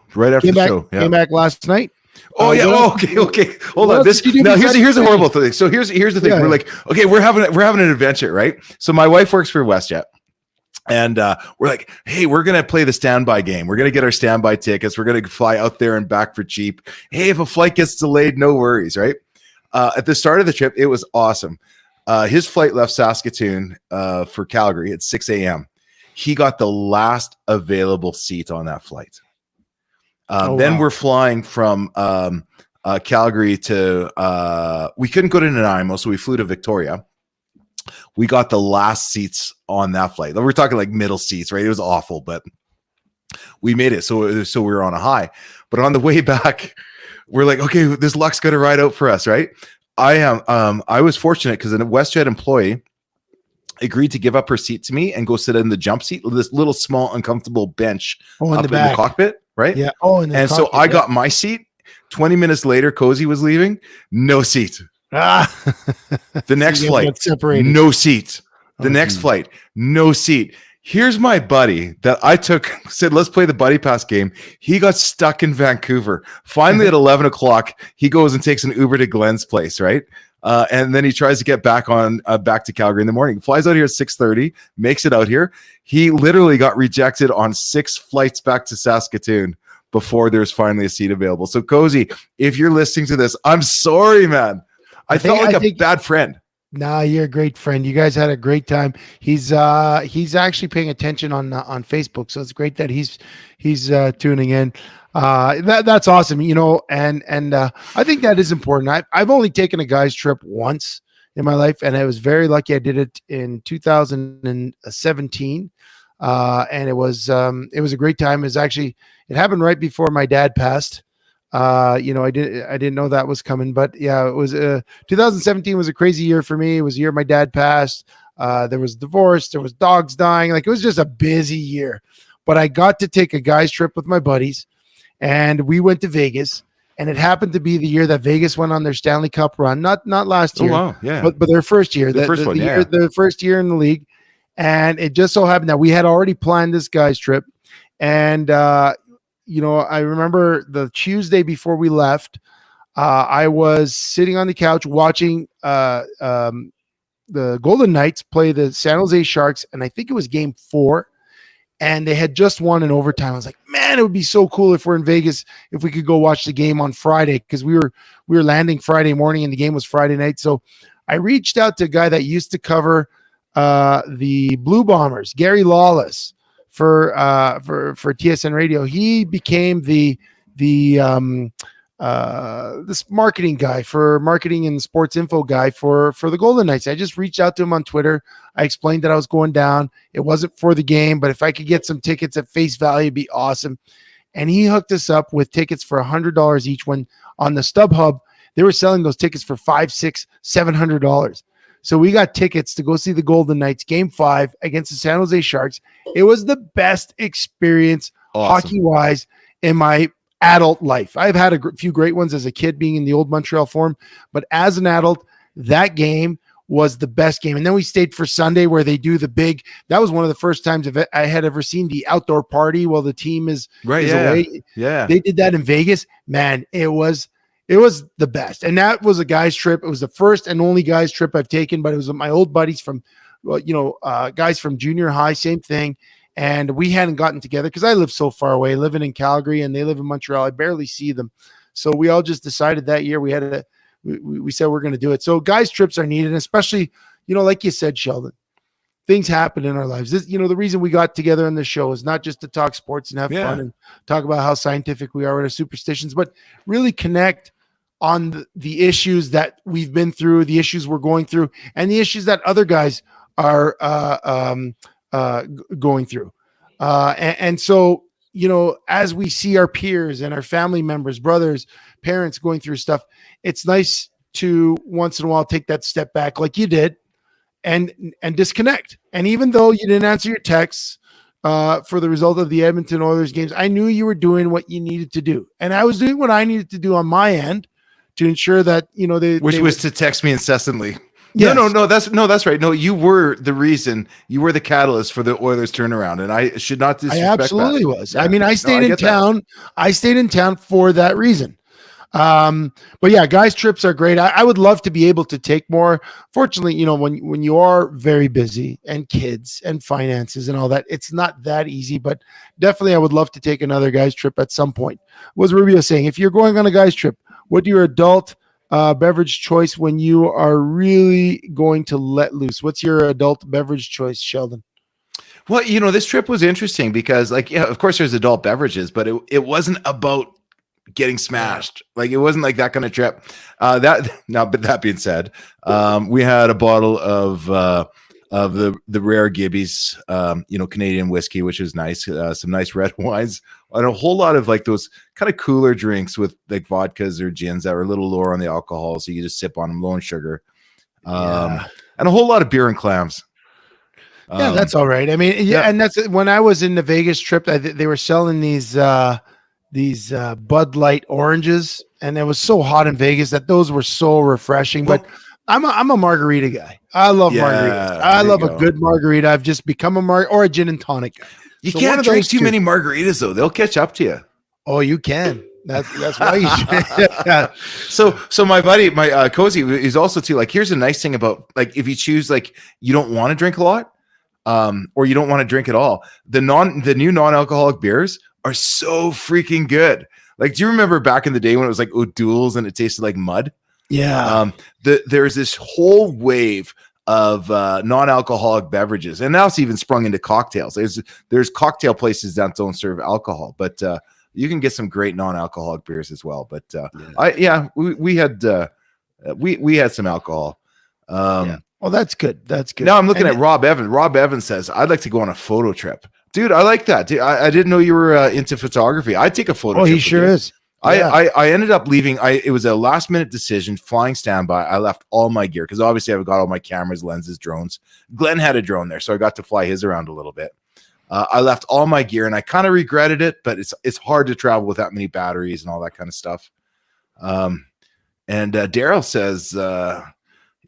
Came back last night. Oh yeah. What Oh, else okay. Okay. Hold what on. else This did you do now besides here's a training? horrible thing. So here's the thing. Yeah, We're yeah. like, okay, we're having an adventure, right? So my wife works for WestJet. And we're like, hey, we're going to play the standby game. We're going to get our standby tickets. We're going to fly out there and back for cheap. Hey, if a flight gets delayed, no worries, right? At the start of the trip, it was awesome. His flight left Saskatoon for Calgary at 6 a.m. He got the last available seat on that flight. Then Wow. we're flying from Calgary to, we couldn't go to Nanaimo, so we flew to Victoria. We got the last seats on that flight. We're talking like middle seats, right? It was awful, but we made it. So we were on a high. But on the way back, we're like, okay, this luck's going to ride out for us, right? I was fortunate because a WestJet employee agreed to give up her seat to me and go sit in the jump seat, this little small uncomfortable bench Oh, in up the in the back. cockpit, right? Yeah. Oh, in the And so cockpit, I yeah. got my seat. 20 minutes later, Cozy was leaving, no seat. Ah. The next You flight, got separated. no seat. The Oh, next geez. flight, no seat. Here's my buddy that I took, said, let's play the buddy pass game. He got stuck in Vancouver. Finally, at 11 o'clock, he goes and takes an Uber to Glenn's place, right? And then he tries to get back to Calgary in the morning. Flies out here at 6:30, makes it out here. He literally got rejected on 6 flights back to Saskatoon before there's finally a seat available. So Cozy, if you're listening to this, I'm sorry, man. I felt like a bad friend. Nah, you're a great friend. You guys had a great time. He's actually paying attention on Facebook, so it's great that he's tuning in. That's awesome, you know, and I think that is important. I've only taken a guy's trip once in my life, and I was very lucky. I did it in 2017, and it was a great time. It happened right before my dad passed. You know, I didn't know that was coming, but yeah, it was 2017 was a crazy year for me. It was a year my dad passed. There was divorce, there was dogs dying. Like, it was just a busy year, but I got to take a guy's trip with my buddies, and we went to Vegas, and it happened to be the year that Vegas went on their Stanley Cup run. Not last year, wow, yeah, but their first year, the first year in the league. And it just so happened that we had already planned this guy's trip. And, you know, I remember the Tuesday before we left, I was sitting on the couch watching the Golden Knights play the San Jose Sharks, and I think it was game 4, and they had just won in overtime. I was like, man, it would be so cool if we're in Vegas, if we could go watch the game on Friday, because we were landing Friday morning and the game was Friday night. So I reached out to a guy that used to cover the Blue Bombers, Gary Lawless, for TSN Radio. He became this marketing guy, for marketing and sports info guy for the Golden Knights. I just reached out to him on Twitter. I explained that I was going down. It wasn't for the game, but if I could get some tickets at face value, it'd be awesome. And he hooked us up with tickets for $100 each. When on the StubHub, they were selling those tickets for $500, $600, $700. So we got tickets to go see the Golden Knights game 5 against the San Jose Sharks. It was the best experience hockey-wise in my adult life. I've had a few great ones as a kid, being in the old Montreal Forum, but as an adult, that was the best game. And then we stayed for Sunday, where they do that was one of the first times I had ever seen the outdoor party while the team is away. Yeah. They did that in Vegas. Man, it was the best. And that was a guy's trip. It was the first and only guy's trip I've taken, but it was with my old buddies from, guys from junior high, same thing. And we hadn't gotten together because I live so far away, living in Calgary, and they live in Montreal. I barely see them. So we all just decided that year we said we're going to do it. So guys' trips are needed, especially, like you said, Sheldon, things happen in our lives. The reason we got together on this show is not just to talk sports and have fun and talk about how scientific we are with our superstitions, but really connect on the issues that we've been through, the issues we're going through, and the issues that other guys are going through. And so, as we see our peers and our family members, brothers, parents going through stuff, it's nice to once in a while take that step back like you did and disconnect. And even though you didn't answer your texts for the result of the Edmonton Oilers games, I knew you were doing what you needed to do. And I was doing what I needed to do on my end to ensure that, which was to text me incessantly. Yes. No, that's right. No, you were the reason, you were the catalyst for the Oilers turnaround, and I should not disrespect I absolutely that. was. Yeah. I mean, I stayed in town. I stayed in town for that reason. But yeah, guys trips are great. I would love to be able to take more. Fortunately, when you are very busy and kids and finances and all that, it's not that easy, but definitely I would love to take another guys trip at some point. What was Rubio saying? If you're going on a guys trip, what your adult beverage choice when you are really going to let loose? What's your adult beverage choice, Sheldon? Well, this trip was interesting because, like, yeah, of course, there's adult beverages, but it wasn't about getting Yeah. smashed. Like, it wasn't like that kind of trip. That now, but that being said, we had a bottle of the rare Gibbies, Canadian whiskey, which is nice. Some nice red wines, and a whole lot of like those kind of cooler drinks with like vodkas or gins that are a little lower on the alcohol, so you just sip on them, low in sugar, Yeah. and a whole lot of beer and clams. Yeah, Um, that's all right. I mean, yeah, yeah. and that's when I was in the Vegas trip. They were selling these Bud Light oranges, and it was so hot in Vegas that those were so refreshing. But Well, I'm a margarita guy. I love margaritas. yeah, I there you love a go. good margarita. I've just become or a gin and tonic guy. You So one can't of drink those too two. many margaritas though; they'll catch up to you. Oh, you can. That's why you should. Yeah. So my buddy, my cozy, is also too like. Here's a nice thing about like if you choose like you don't want to drink a lot, or you don't want to drink at all. The new non-alcoholic beers are so freaking good. Like, do you remember back in the day when it was like O'Doul's and it tasted like mud? Yeah. There's this whole wave of non-alcoholic beverages, and now it's even sprung into cocktails. There's cocktail places that don't serve alcohol, but you can get some great non-alcoholic beers as well. But we had we had some alcohol. Yeah. Well, that's good. That's good. Now I'm looking at Rob Evans. Rob Evans says, "I'd like to go on a photo trip." Dude, I like that. Dude, I didn't know you were into photography. I'd take a photo Oh, trip he with sure you. is. Yeah. I ended up leaving. It was a last minute decision, flying standby. I left all my gear because obviously I've got all my cameras, lenses, drones. Glenn had a drone there, so I got to fly his around a little bit. I left all my gear, and I kind of regretted it, but it's hard to travel with that many batteries and all that kind of stuff. And Daryl says,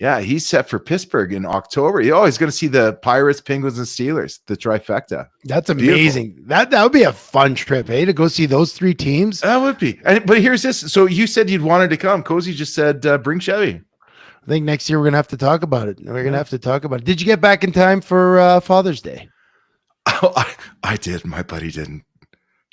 yeah, he's set for Pittsburgh in October. Oh, he's going to see the Pirates, Penguins, and Steelers, the trifecta. That's amazing. Beautiful. That would be a fun trip, to go see those three teams. That would be. But here's this. So you said you'd wanted to come. Cozy just said, bring Chevy. I think next year we're going to have to talk about it. We're going to have to talk about it. Did you get back in time for Father's Day? Oh, I did. My buddy didn't.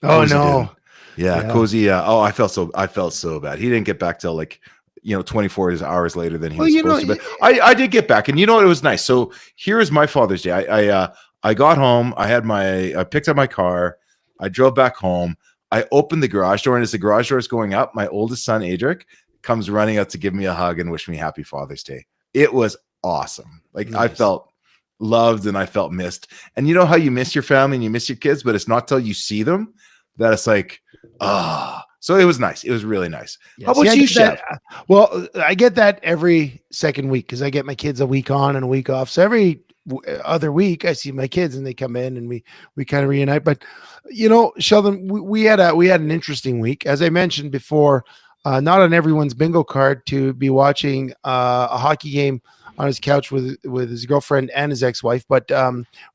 Oh, Cozy no. didn't. Yeah, Cozy. I felt so bad. He didn't get back till like 24 hours later than he was supposed to. But I did get back, and it was nice. So here is my Father's Day. I got home. I picked up my car. I drove back home. I opened the garage door, and as the garage door is going up, my oldest son, Adric, comes running out to give me a hug and wish me happy Father's Day. It was awesome. Like, nice. I felt loved and I felt missed. And you know how you miss your family and you miss your kids, but it's not till you see them that it's like, So it was nice. It was really nice. Yes. How about you, Chef? Well, I get that every second week because I get my kids a week on and a week off. So every other week I see my kids and they come in and we kind of reunite. But Sheldon, we had an interesting week. As I mentioned before, not on everyone's bingo card to be watching a hockey game on his couch with his girlfriend and his ex-wife. But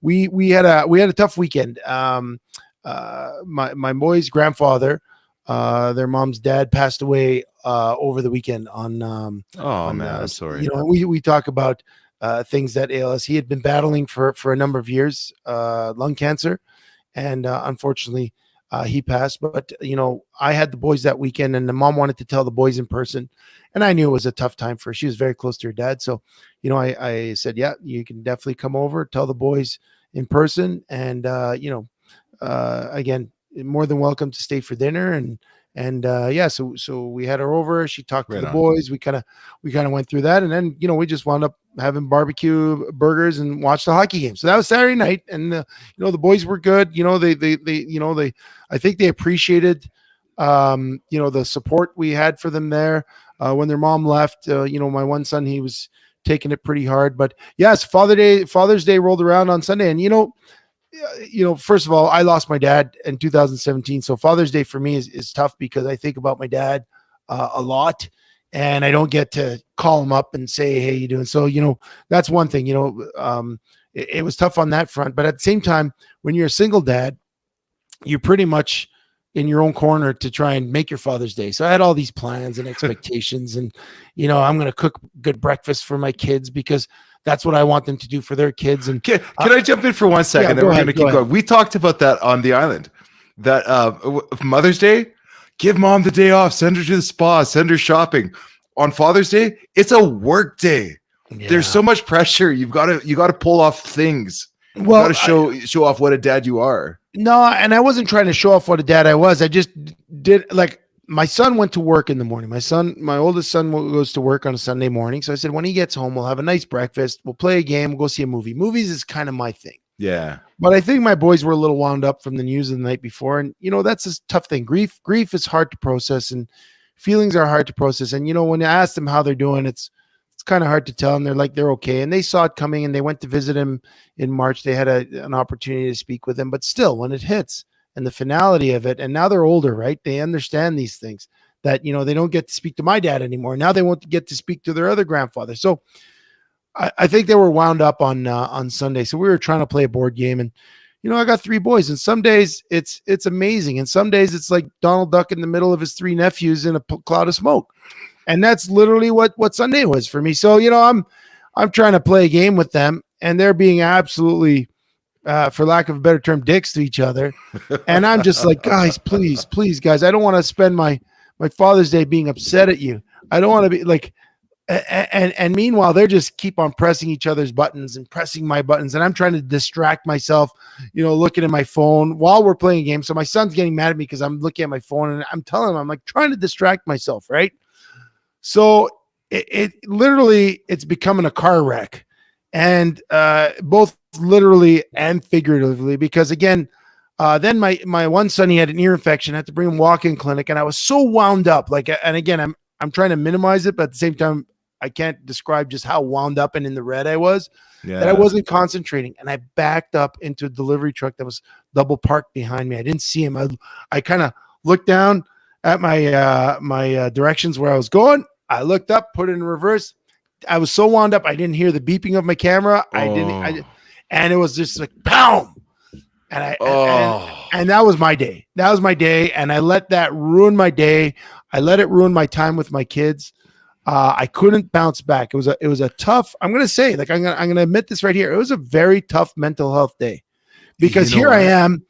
we had a tough weekend. My boy's grandfather, their mom's dad, passed away over the weekend on I'm sorry. We talk about things that ail us. He had been battling for a number of years, lung cancer, and unfortunately he passed. But I had the boys that weekend, and the mom wanted to tell the boys in person, and I knew it was a tough time for her. She was very close to her dad, so I said, yeah, you can definitely come over, tell the boys in person, and again, more than welcome to stay for dinner. So we had her over. She talked to the boys. We kind of went through that, and then we just wound up having barbecue burgers and watched the hockey game. So that was Saturday night, and the boys were good. They I think they appreciated the support we had for them there when their mom left. My one son, he was taking it pretty hard, but yes, Father's Day rolled around on Sunday, and first of all, I lost my dad in 2017. So Father's Day for me is tough because I think about my dad a lot, and I don't get to call him up and say, hey, you doing? So, that's one thing, it was tough on that front. But at the same time, when you're a single dad, you pretty much in your own corner to try and make your Father's Day. So I had all these plans and expectations, and I'm going to cook good breakfast for my kids because that's what I want them to do for their kids. And can I jump in for 1 second? Yeah, then we're going to keep going. We talked about that on the island. That Mother's Day, give mom the day off, send her to the spa, send her shopping. On Father's Day, it's a work day. Yeah. There's so much pressure. You got to pull off things. You got to show off what a dad you are. No, and I wasn't trying to show off what a dad I was. I just did, like, my son went to work in the morning. My oldest son goes to work on a Sunday morning. So I said, when he gets home, we'll have a nice breakfast. We'll play a game. We'll go see a movie. Movies is kind of my thing. Yeah. But I think my boys were a little wound up from the news of the night before. And, that's a tough thing. Grief is hard to process, and feelings are hard to process. And, when I ask them how they're doing, it's kind of hard to tell. And they're like, they're okay. And they saw it coming, and they went to visit him in March. They had an opportunity to speak with him. But still, when it hits and the finality of it, and now they're older, right? They understand these things that, they don't get to speak to my dad anymore. Now they won't get to speak to their other grandfather. So I think they were wound up on Sunday. So we were trying to play a board game, and, I got 3 boys, and some days it's amazing. And some days it's like Donald Duck in the middle of his 3 nephews in a cloud of smoke. And that's literally what Sunday was for me. So, I'm trying to play a game with them, and they're being absolutely, for lack of a better term, dicks to each other. And I'm just like, guys, please, guys, I don't want to spend my Father's Day being upset at you. I don't want to be like, and meanwhile, they're just keep on pressing each other's buttons and pressing my buttons. And I'm trying to distract myself, looking at my phone while we're playing a game. So my son's getting mad at me because I'm looking at my phone, and I'm telling him, I'm like trying to distract myself. Right. So it literally, it's becoming a car wreck, and both literally and figuratively, because again, then my one son, he had an ear infection. I had to bring him walk-in clinic, and I was so wound up. Like, and again, I'm trying to minimize it, but at the same time, I can't describe just how wound up and in the red I was. Yeah. That I wasn't concentrating, and I backed up into a delivery truck that was double parked behind me. I didn't see him. I kind of looked down at my directions where I was going. I looked up, put it in reverse. I was so wound up, I didn't hear the beeping of my camera. And it was just like, pow. And that was my day. That was my day. And I let that ruin my day. I let it ruin my time with my kids. I couldn't bounce back. It was a tough, I'm going to say, like, I'm going to admit this right here. It was a very tough mental health day, because here I am,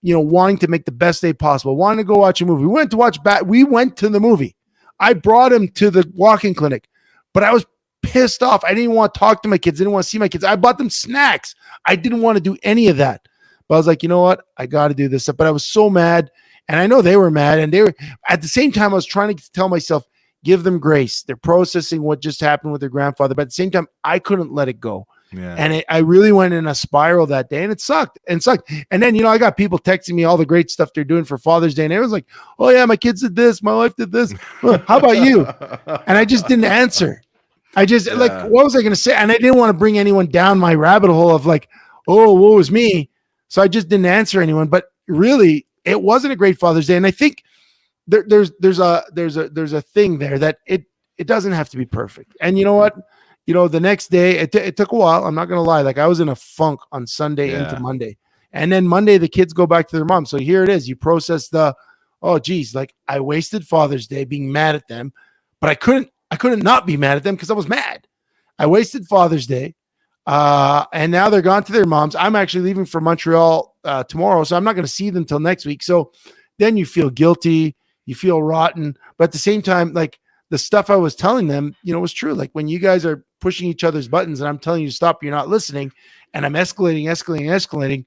wanting to make the best day possible, wanting to go watch a movie. We went to the movie. I brought him to the walk-in clinic, but I was pissed off. I didn't even want to talk to my kids. I didn't want to see my kids. I bought them snacks. I didn't want to do any of that. But I was like, you know what? I got to do this stuff. But I was so mad, and I know they were mad, and they were at the same time. I was trying to tell myself, give them grace. They're processing what just happened with their grandfather. But at the same time, I couldn't let it go. Yeah. And I really went in a spiral that day, and it sucked. And then, I got people texting me all the great stuff they're doing for Father's Day. And everyone's like, oh yeah, my kids did this. My wife did this. Well, how about you? And I just didn't answer. Like, what was I going to say? And I didn't want to bring anyone down my rabbit hole of like, oh, what was me? So I just didn't answer anyone, but really it wasn't a great Father's Day. And I think there's a thing there that it doesn't have to be perfect. And you know what? The next day, it took a while. I'm not going to lie. Like, I was in a funk on Sunday into Monday. And then Monday, the kids go back to their mom. So here it is. You process oh, geez, like, I wasted Father's Day being mad at them, but I couldn't not be mad at them because I was mad. I wasted Father's Day. And now they're gone to their moms. I'm actually leaving for Montreal tomorrow, so I'm not going to see them till next week. So then you feel guilty. You feel rotten. But at the same time, like, the stuff I was telling them, was true. Like, when you guys are pushing each other's buttons and I'm telling you to stop, you're not listening, and I'm escalating.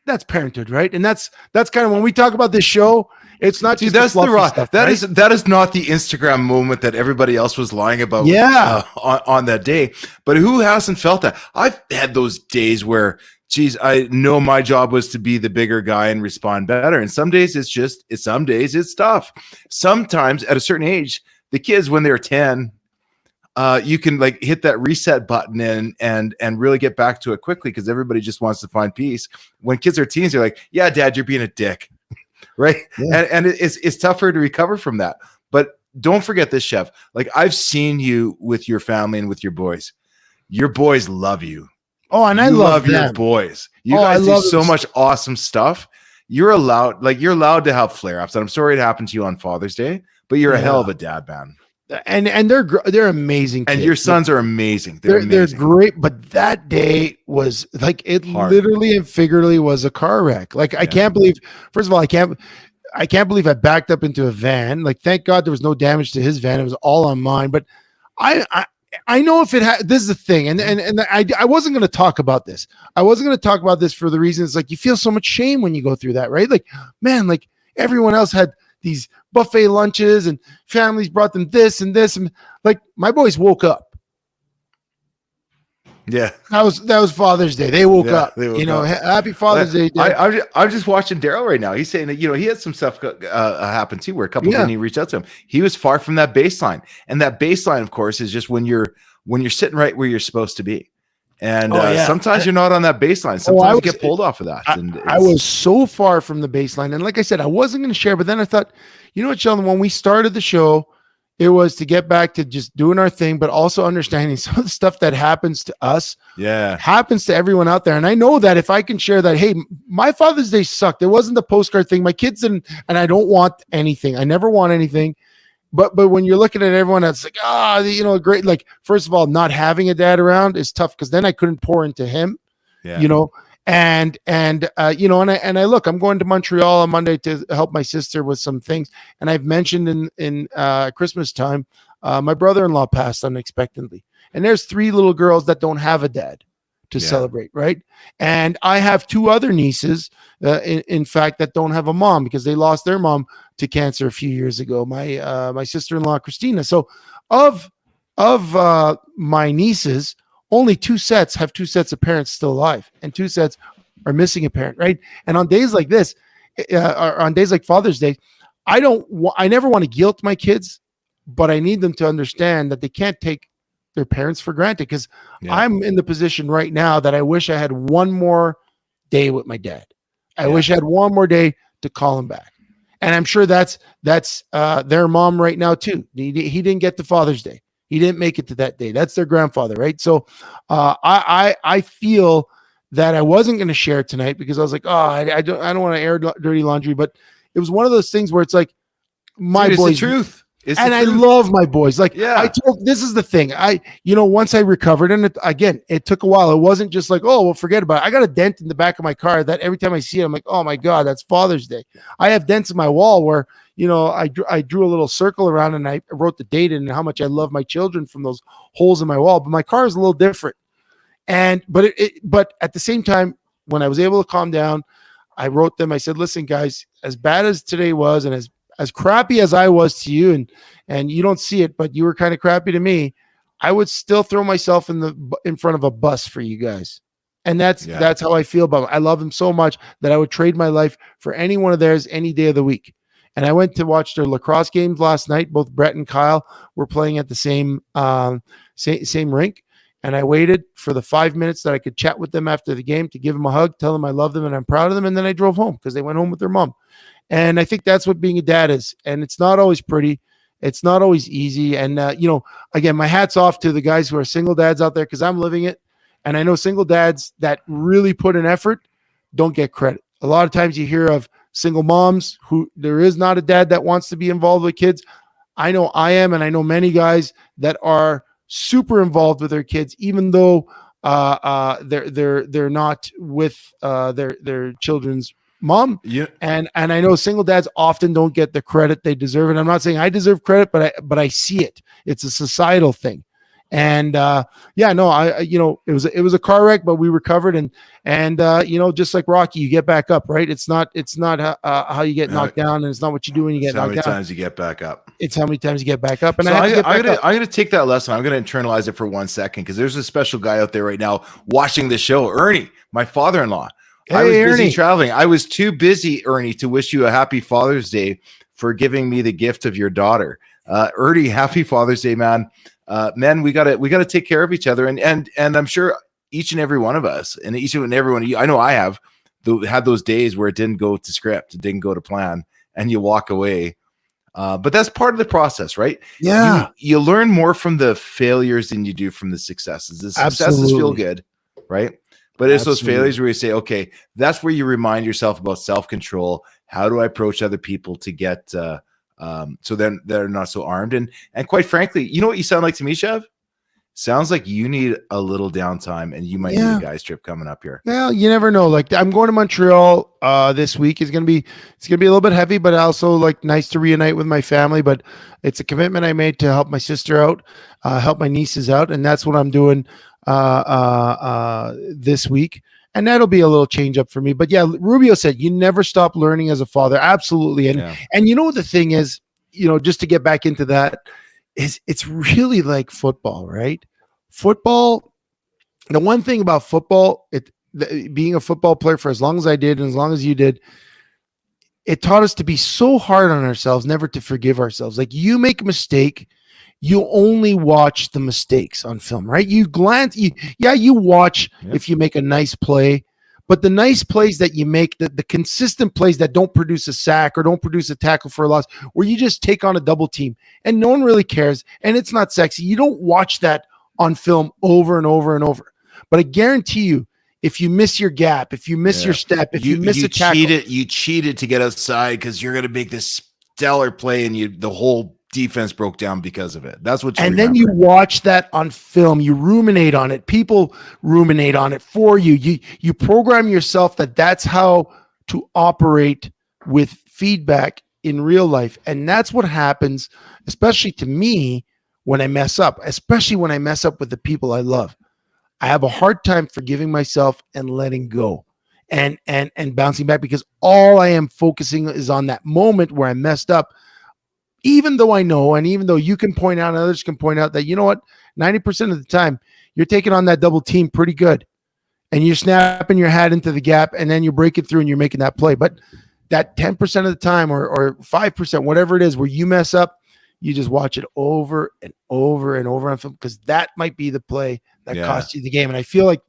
That's parenthood, right? And that's kind of when we talk about this show. It's not just that's the rock stuff. That is not the Instagram moment that everybody else was lying about. Yeah, on that day. But who hasn't felt that? I've had those days where, geez, I know my job was to be the bigger guy and respond better. And some days some days it's tough. Sometimes at a certain age, the kids, when they're 10, you can like hit that reset button and really get back to it quickly, because everybody just wants to find peace. When kids are teens, they're like, yeah, Dad, you're being a dick. Right. Yeah. And it's tougher to recover from that. But don't forget this, Chef. Like, I've seen you with your family and with your boys. Your boys love you. Oh, and I love your boys. You guys do so much awesome stuff. you're allowed to have flare-ups. And I'm sorry it happened to you on Father's Day, but you're a hell of a dad, man. And they're amazing kids. And your sons are amazing. They're amazing. great, but that day was like it Hard. literally and figuratively was a car wreck. Like I can't believe. First of all, I can't believe I backed up into a van. Like thank God there was no damage to his van. It was all on mine. But I know if it had. This is the thing, and I wasn't going to talk about this. I wasn't going to talk about this for the reasons like you feel so much shame when you go through that, right? Like man, like everyone else had these buffet lunches and families brought them this and like my boys woke up. Yeah, that was Father's Day. They woke up. Happy Father's Day. I'm just watching Daryl right now. He's saying that he had some stuff happen too, where a couple didn't even reach out to him. He was far from that baseline, and that baseline, of course, is just when you're sitting right where you're supposed to be. And sometimes you're not on that baseline. Sometimes you get pulled off of that. I was so far from the baseline. And like I said, I wasn't going to share, but then I thought, you know what, Sheldon, when we started the show, it was to get back to just doing our thing, but also understanding some of the stuff that happens to us happens to everyone out there. And I know that if I can share that, hey, my Father's Day sucked. It wasn't the postcard thing. My kids didn't, and I don't want anything. I never want anything. But when you're looking at everyone that's like, great. Like, first of all, not having a dad around is tough because then I couldn't pour into him, and I look, I'm going to Montreal on Monday to help my sister with some things. And I've mentioned in Christmas time, my brother-in-law passed unexpectedly. And there's 3 little girls that don't have a dad to celebrate. Right. And I have 2 other nieces, in fact, that don't have a mom because they lost their mom to cancer a few years ago. My sister-in-law, Christina. So of my nieces, only 2 sets have 2 sets of parents still alive, and 2 sets are missing a parent. Right. And on days like this, or on days like Father's Day, I never want to guilt my kids, but I need them to understand that they can't take their parents for granted, because I'm in the position right now that I wish I had one more day with my dad. I wish I had one more day to call him back. And I'm sure that's their mom right now too. He didn't get to Father's Day. He didn't make it to that day. That's their grandfather, right? So I feel that I wasn't going to share tonight because I was like, I don't want to air dirty laundry, but it was one of those things where it's like my boys. It's the truth. I love my boys. Like this is the thing. Once I recovered, and it took a while. It wasn't just like, oh, well, forget about it. I got a dent in the back of my car that every time I see it, I'm like, oh my God, that's Father's Day. I have dents in my wall where, I drew a little circle around and I wrote the date and how much I love my children from those holes in my wall. But my car is a little different. But at the same time, when I was able to calm down, I wrote them. I said, listen, guys, as bad as today was, and as crappy as I was to you, and you don't see it, but you were kind of crappy to me, I would still throw myself in front of a bus for you guys. And that's how I feel about it. I love them so much that I would trade my life for any one of theirs any day of the week. And I went to watch their lacrosse games last night. Both Brett and Kyle were playing at the same rink. And I waited for the 5 minutes that I could chat with them after the game to give them a hug, tell them I love them and I'm proud of them. And then I drove home because they went home with their mom. And I think that's what being a dad is. And it's not always pretty. It's not always easy. And, again, my hat's off to the guys who are single dads out there because I'm living it. And I know single dads that really put in effort don't get credit. A lot of times you hear of single moms who there is not a dad that wants to be involved with kids. I know I am, and I know many guys that are super involved with their kids, even though they're not with their children's mom. And I know single dads often don't get the credit they deserve. And I'm not saying I deserve credit, but I see it. It's a societal thing. And it was a car wreck, but we recovered. And just like Rocky, you get back up, right? It's not how you get knocked down, and it's not what you do when you get knocked down. How many times you get back up. It's how many times you get back up. And so I'm going to take that lesson. I'm going to internalize it for 1 second, because there's a special guy out there right now watching the show, Ernie, my father-in-law. Hey, I was busy Ernie. traveling. I was too busy, Ernie, to wish you a happy Father's Day for giving me the gift of your daughter. Ernie, happy Father's Day, man. Men, we gotta take care of each other, and I'm sure each and every one of us, and each and every one of you, I know I have had those days where it didn't go to script, it didn't go to plan, and you walk away. But that's part of the process, right? Yeah, you learn more from the failures than you do from the successes. The successes feel good, right? But it's those Absolutely. failures where you say, okay, that's where you remind yourself about self-control. How do I approach other people to get so then they're not so armed? And quite frankly, you know what you sound like to me, Chev? Sounds like you need a little downtime and you might need a Yeah. guy's trip coming up here. Well, you never know. Like I'm going to Montreal this week. It's gonna be a little bit heavy, but also like nice to reunite with my family. But it's a commitment I made to help my sister out, help my nieces out, and that's what I'm doing this week. And that'll be a little change up for me. But yeah, Rubio said you never stop learning as a father. Absolutely. And Yeah. and you know the thing is, just to get back into that, is it's really like football, right? Football. The one thing about football, being a football player for as long as I did and as long as you did, it taught us to be so hard on ourselves, never to forgive ourselves. Like you make a mistake, you only watch the mistakes on film, right? You glance, you watch if you make a nice play, but the nice plays that you make, the consistent plays that don't produce a sack or don't produce a tackle for a loss, where you just take on a double team and no one really cares and it's not sexy. You don't watch that on film over and over and over. But I guarantee you, if you miss your gap, if you miss your step, if you miss a tackle, you cheated to get outside because you're going to make this stellar play, and the whole defense broke down because of it. That's what. And then you watch that on film. You ruminate on it. People ruminate on it for you. You program yourself that that's how to operate with feedback in real life, and that's what happens, especially to me when I mess up, especially when I mess up with the people I love. I have a hard time forgiving myself and letting go and bouncing back, because all I am focusing is on that moment where I messed up, even though I know, and even though you can point out and others can point out that, you know what, 90% of the time you're taking on that double team pretty good and you're snapping your hat into the gap and then you break it through and you're making that play. But that 10% of the time or 5%, whatever it is, where you mess up, you just watch it over and over and over on film, because that might be the play that cost you the game. And I feel like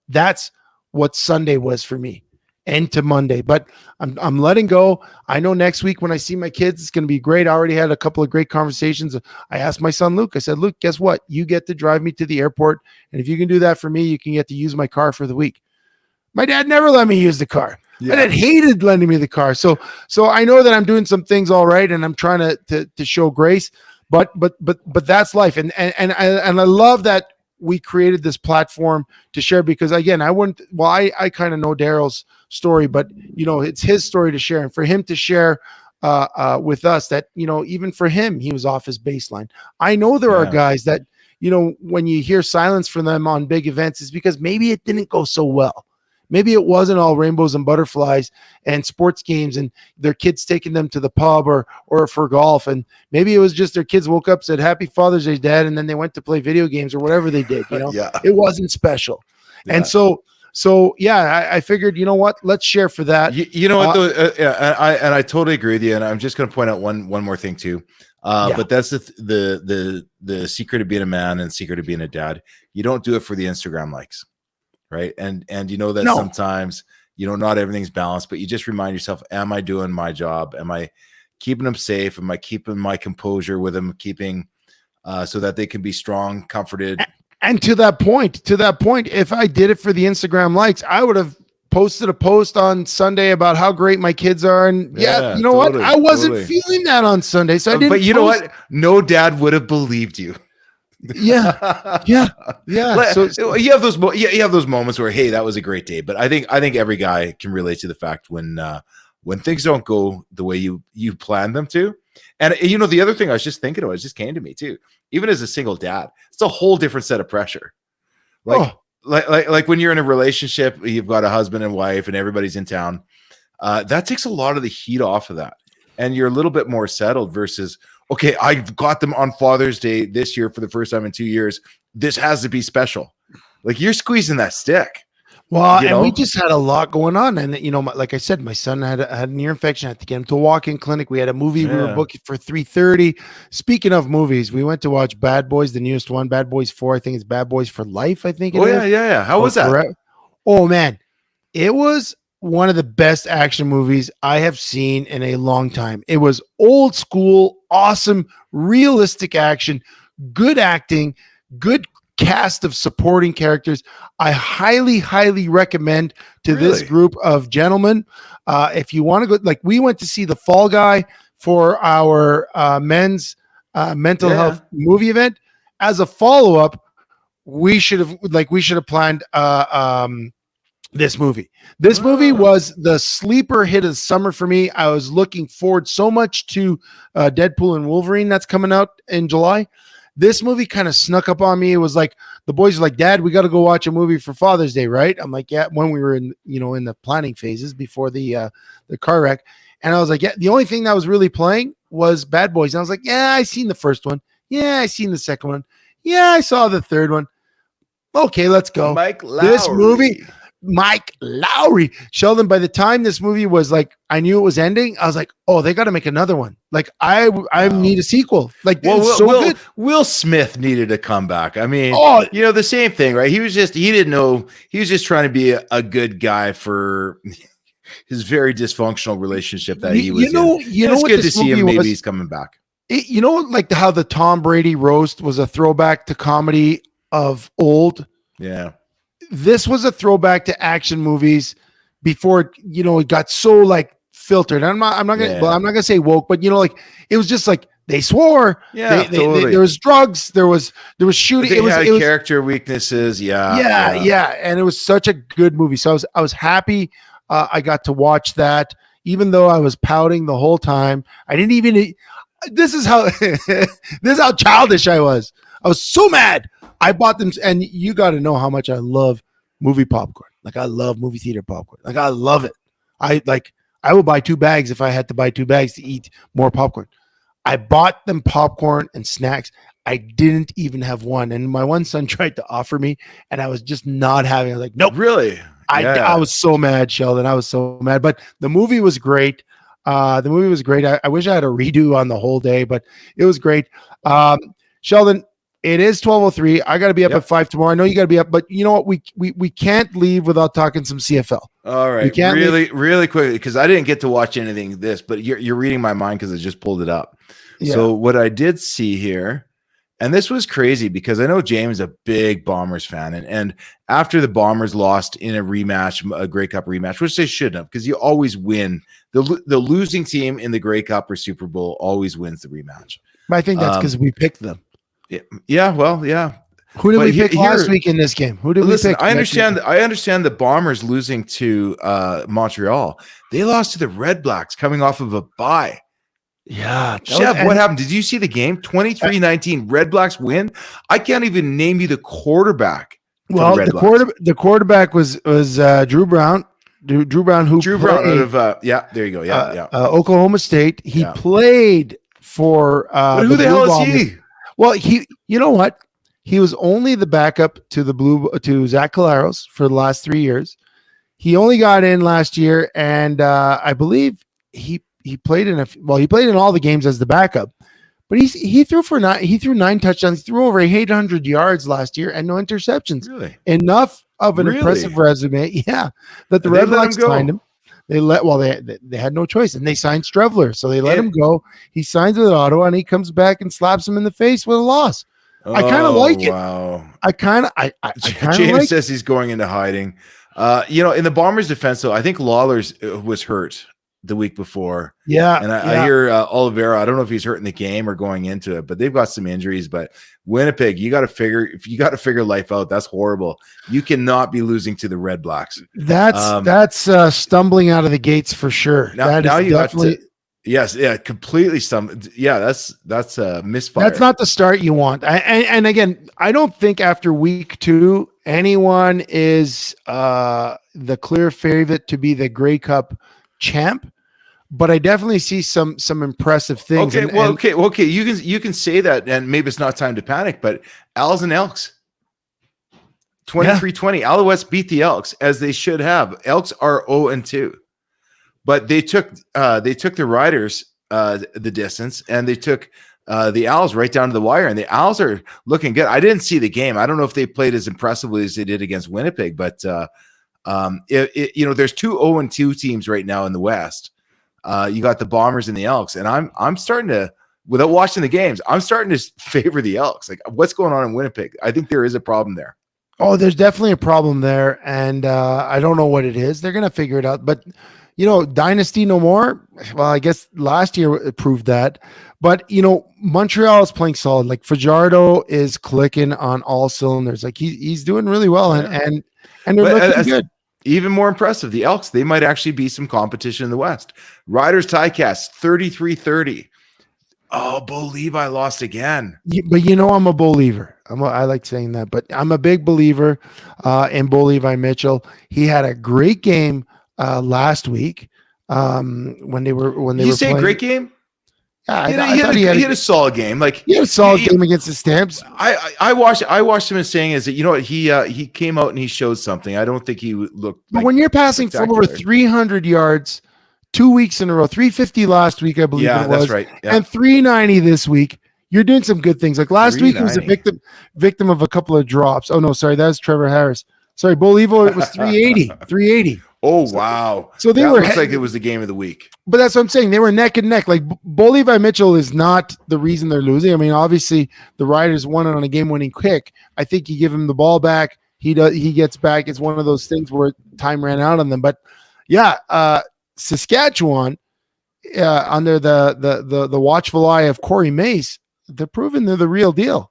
that's what Sunday was for me, into Monday. But I'm letting go. I know next week when I see my kids, it's going to be great. I already had a couple of great conversations. I asked my son Luke, I said, Luke, guess what? You get to drive me to the airport. And if you can do that for me, you can get to use my car for the week. My dad never let me use the car. My dad hated lending me the car. So I know that I'm doing some things all right, and I'm trying to show grace, but that's life. And I love that we created this platform to share, because again, I kind of know Daryl's story, but it's his story to share, and for him to share with us that, even for him, he was off his baseline. I know there are guys that, when you hear silence from them on big events, is because maybe it didn't go so well. Maybe it wasn't all rainbows and butterflies and sports games and their kids taking them to the pub or for golf. And maybe it was just their kids woke up, said, "Happy Father's Day, Dad," and then they went to play video games or whatever they did. It wasn't special. Yeah. And so I figured, you know what, let's share for that. You know what, though? I totally agree with you. And I'm just going to point out one more thing too. But that's the secret of being a man and secret of being a dad. You don't do it for the Instagram likes. Right. And that sometimes, not everything's balanced, but you just remind yourself, am I doing my job? Am I keeping them safe? Am I keeping my composure with them, keeping so that they can be strong, comforted? And to that point, if I did it for the Instagram likes, I would have posted a post on Sunday about how great my kids are. And what? I wasn't feeling that on Sunday. So I didn't. But you know what? No dad would have believed you. Yeah. So you have those moments where, hey, that was a great day. But I think every guy can relate to the fact when things don't go the way you planned them to. And the other thing I was just thinking of, it just came to me too. Even as a single dad, it's a whole different set of pressure. Like when you're in a relationship, you've got a husband and wife, and everybody's in town. That takes a lot of the heat off of that, and you're a little bit more settled versus, okay, I've got them on Father's Day this year for the first time in 2 years. This has to be special. Like, you're squeezing that stick. Well, and we just had a lot going on. And, like I said, my son had an ear infection. I had to get him to a walk-in clinic. We had a movie we were booking for 3:30. Speaking of movies, we went to watch Bad Boys, the newest one, Bad Boys 4. I think it's Bad Boys for Life, I think it is. Yeah. How was that? Correct. Oh, man. It was one of the best action movies I have seen in a long time. It was old school, awesome, realistic action, good acting, good cast of supporting characters. I highly, highly recommend to this Really? group of gentlemen. If you want to go, like we went to see The Fall Guy for our men's mental Yeah. health movie event. As a follow up, we should have planned this movie. This movie Oh. was the sleeper hit of the summer for me. I was looking forward so much to Deadpool and Wolverine that's coming out in July. This movie kind of snuck up on me. It was like the boys were like, "Dad, we got to go watch a movie for Father's Day, right?" I'm like, "Yeah." When we were in the planning phases before the car wreck, and I was like, "Yeah." The only thing that was really playing was Bad Boys, and I was like, "Yeah, I seen the first one. Yeah, I seen the second one. Yeah, I saw the third one. Okay, let's go." Mike This movie, Lowry. Mike Lowry. Sheldon, by the time this movie was like, I knew it was ending, I was like, oh, they got to make another one. Like, I Wow. need a sequel. Like, Well, it's so good. Will Smith needed a comeback. I mean, Oh, the same thing, right? He didn't know, he was just trying to be a good guy for his very dysfunctional relationship that he was in. It's It's what good to this see him. movie Maybe was? he's coming back. Like how the Tom Brady roast was a throwback to comedy of old. Yeah. This was a throwback to action movies before it got so like filtered. I'm not gonna say woke, but like it was just like they swore. Yeah, totally. There was drugs. There was shooting. They It was character weaknesses. yeah, and it was such a good movie. So I was happy I got to watch that, even though I was pouting the whole time. I didn't even. This is how childish I was. I was so mad. I bought them, and you got to know how much I love movie popcorn. Like I love movie theater popcorn. Like I love it. I will buy 2 bags if I had to buy 2 bags to eat more popcorn. I bought them popcorn and snacks. I didn't even have one, and my one son tried to offer me, and I was just not having. I was like, nope. Really? I was so mad, Sheldon. I was so mad. But the movie was great. The movie was great. I wish I had a redo on the whole day, but it was great. Sheldon, it is 12:03. I got to be up at 5 tomorrow. I know you got to be up, but you know what? We can't leave without talking some CFL. All right, really quickly, because I didn't get to watch anything of this, but you're reading my mind because I just pulled it up. Yeah. So what I did see here, and this was crazy because I know James is a big Bombers fan, and after the Bombers lost in a rematch, a Grey Cup rematch, which they shouldn't have, because you always win. The losing team in the Grey Cup or Super Bowl always wins the rematch. But I think that's because we picked them. Yeah, well, yeah. Who did we pick last week in this game? Who did we pick? I understand the Bombers losing to Montreal. They lost to the Red Blacks coming off of a bye. Yeah. Chev, what happened? Did you see the game? 23-19, Red Blacks win. I can't even name you the quarterback. Well, the quarterback was Drew Brown. Drew Brown out of there you go. Yeah. Oklahoma State. He played for who the hell is he? Well, you know what? He was only the backup to Zach Collaros for the last 3 years. He only got in last year, and I believe he played in all the games as the backup. But he threw 9 touchdowns, he threw over 800 yards last year, and no interceptions. Really? Enough of an impressive resume. Yeah, that the Red Blacks signed him. They had no choice, and they signed Strevler, so they let him go. He signs with Ottawa, and he comes back and slaps him in the face with a loss. I kind of like it. Wow. I kind James like says he's going into hiding. In the Bombers' defense, though, I think Lawler's was hurt the week before. Yeah. And I hear Oliveira, I don't know if he's hurt in the game or going into it, but they've got some injuries. But Winnipeg, you got to figure life out. That's horrible. You cannot be losing to the Red Blacks. That's stumbling out of the gates for sure. Now you definitely. Yes, yeah, completely. That's a misfire. That's not the start you want. And again, I don't think after week 2 anyone is the clear favorite to be the Grey Cup champ. But I definitely see some impressive things. Okay. You can say that, and maybe it's not time to panic. But Als and Elks, 23-20. Alouettes beat the Elks as they should have. Elks are 0-2. But they took the Riders the distance, and they took the Owls right down to the wire, and the Owls are looking good. I didn't see the game. I don't know if they played as impressively as they did against Winnipeg, but there's 2 0-2 teams right now in the West. You got the Bombers and the Elks, and I'm starting to without watching the games, I'm starting to favor the Elks. Like, what's going on in Winnipeg? I think there is a problem there. Oh, there's definitely a problem there, and I don't know what it is. They're gonna figure it out. But dynasty no more. Well, I guess last year it proved that. But Montreal is playing solid. Like Fajardo is clicking on all cylinders. Like he's doing really well, and they're looking good. Even more impressive, the Elks, they might actually be some competition in the West. Riders Ticats 33-30. Oh, Bo Levi lost again. But I'm a believer. I like saying that, but I'm a big believer in Bo Levi Mitchell. He had a great game last week when they were playing. Great game? Yeah, he had a solid game. Like he had a solid game against the Stamps. I watched him as saying is that he came out and he showed something. I don't think he looked. But when you're passing for over 300 yards 2 weeks in a row, 350 last week, I believe it was. Yeah, that's right. Yeah. And 390 this week. You're doing some good things. Like last week, he was a victim of a couple of drops. Oh no, sorry, that was Trevor Harris. Sorry, Bo Levo, it was 380. 380. Oh wow! So that looks like it was the game of the week. But that's what I'm saying. They were neck and neck. Like Bo Levi Mitchell is not the reason they're losing. I mean, obviously the Riders won it on a game-winning kick. I think you give him the ball back, he gets back. It's one of those things where time ran out on them. But yeah, Saskatchewan, under the watchful eye of Corey Mace, they're proving they're the real deal.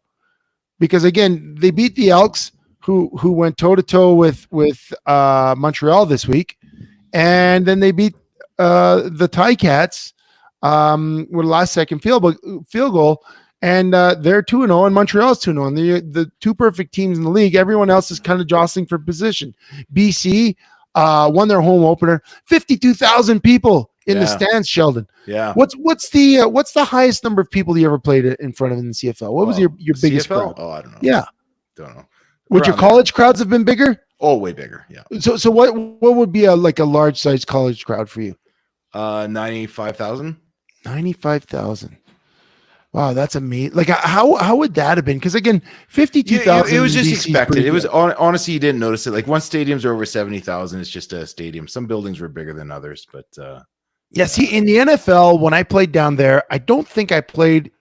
Because again, they beat the Elks, who went toe-to-toe with Montreal this week, and then they beat the Ticats with a last-second field goal, and they're 2-0, and Montreal's 2-0, and the two perfect teams in the league. Everyone else is kind of jostling for position. BC won their home opener, 52,000 people in the stands, Sheldon. Yeah. What's the highest number of people you ever played in front of in the CFL? What was your biggest crowd? Oh, I don't know. Yeah. Don't know. Would your college crowds have been bigger? Oh, way bigger. Yeah. So what would be a large size college crowd for you? 95,000. 95,000. Wow, that's amazing. Like how would that have been? Because again, 52,000. It was just expected. It was honestly, you didn't notice it. Like once stadiums are over 70,000, it's just a stadium. Some buildings were bigger than others, but yeah. See, in the NFL, when I played down there, I don't think I played.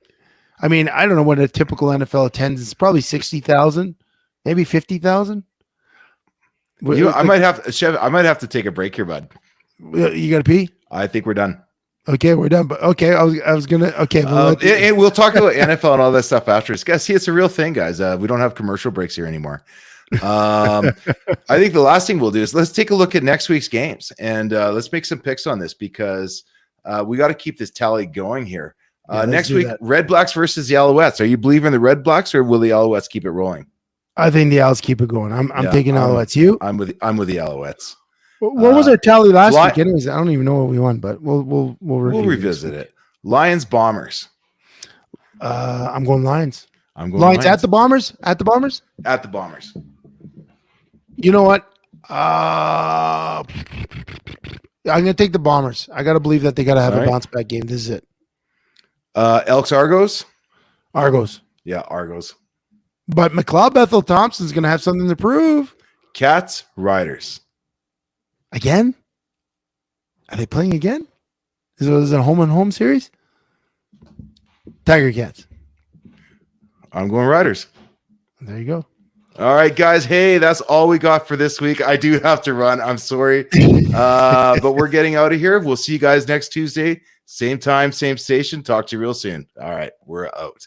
I mean, I don't know what a typical NFL attendance is. Probably 60,000. Maybe 50,000. I might have to take a break here, bud. You got to pee? I think we're done. Okay, we're done. But okay, I was gonna. Okay, we'll talk about NFL and all that stuff after. Guys, see, it's a real thing, guys. We don't have commercial breaks here anymore. I think the last thing we'll do is let's take a look at next week's games and let's make some picks on this because we got to keep this tally going here. Next week, Red Blacks versus the Alouettes. Are you believing the Red Blacks or will the Alouettes keep it rolling? I think the Owls keep it going. I'm taking Alouettes. You? I'm with the Alouettes. What was our tally last week? Anyways, I don't even know what we won, but we'll revisit it. Lions Bombers. I'm going Lions. I'm going Lions at the Bombers. At the Bombers. At the Bombers. You know what? I'm gonna take the Bombers. I gotta believe that they gotta have a bounce back game. This is it. Elks Argos. Argos. Yeah, Argos. But McLeod Bethel Thompson's going to have something to prove. Cats, Riders. Again? Are they playing again? Is it a home-and-home series? Tiger Cats. I'm going Riders. There you go. All right, guys. Hey, that's all we got for this week. I do have to run. I'm sorry. But we're getting out of here. We'll see you guys next Tuesday. Same time, same station. Talk to you real soon. All right, we're out.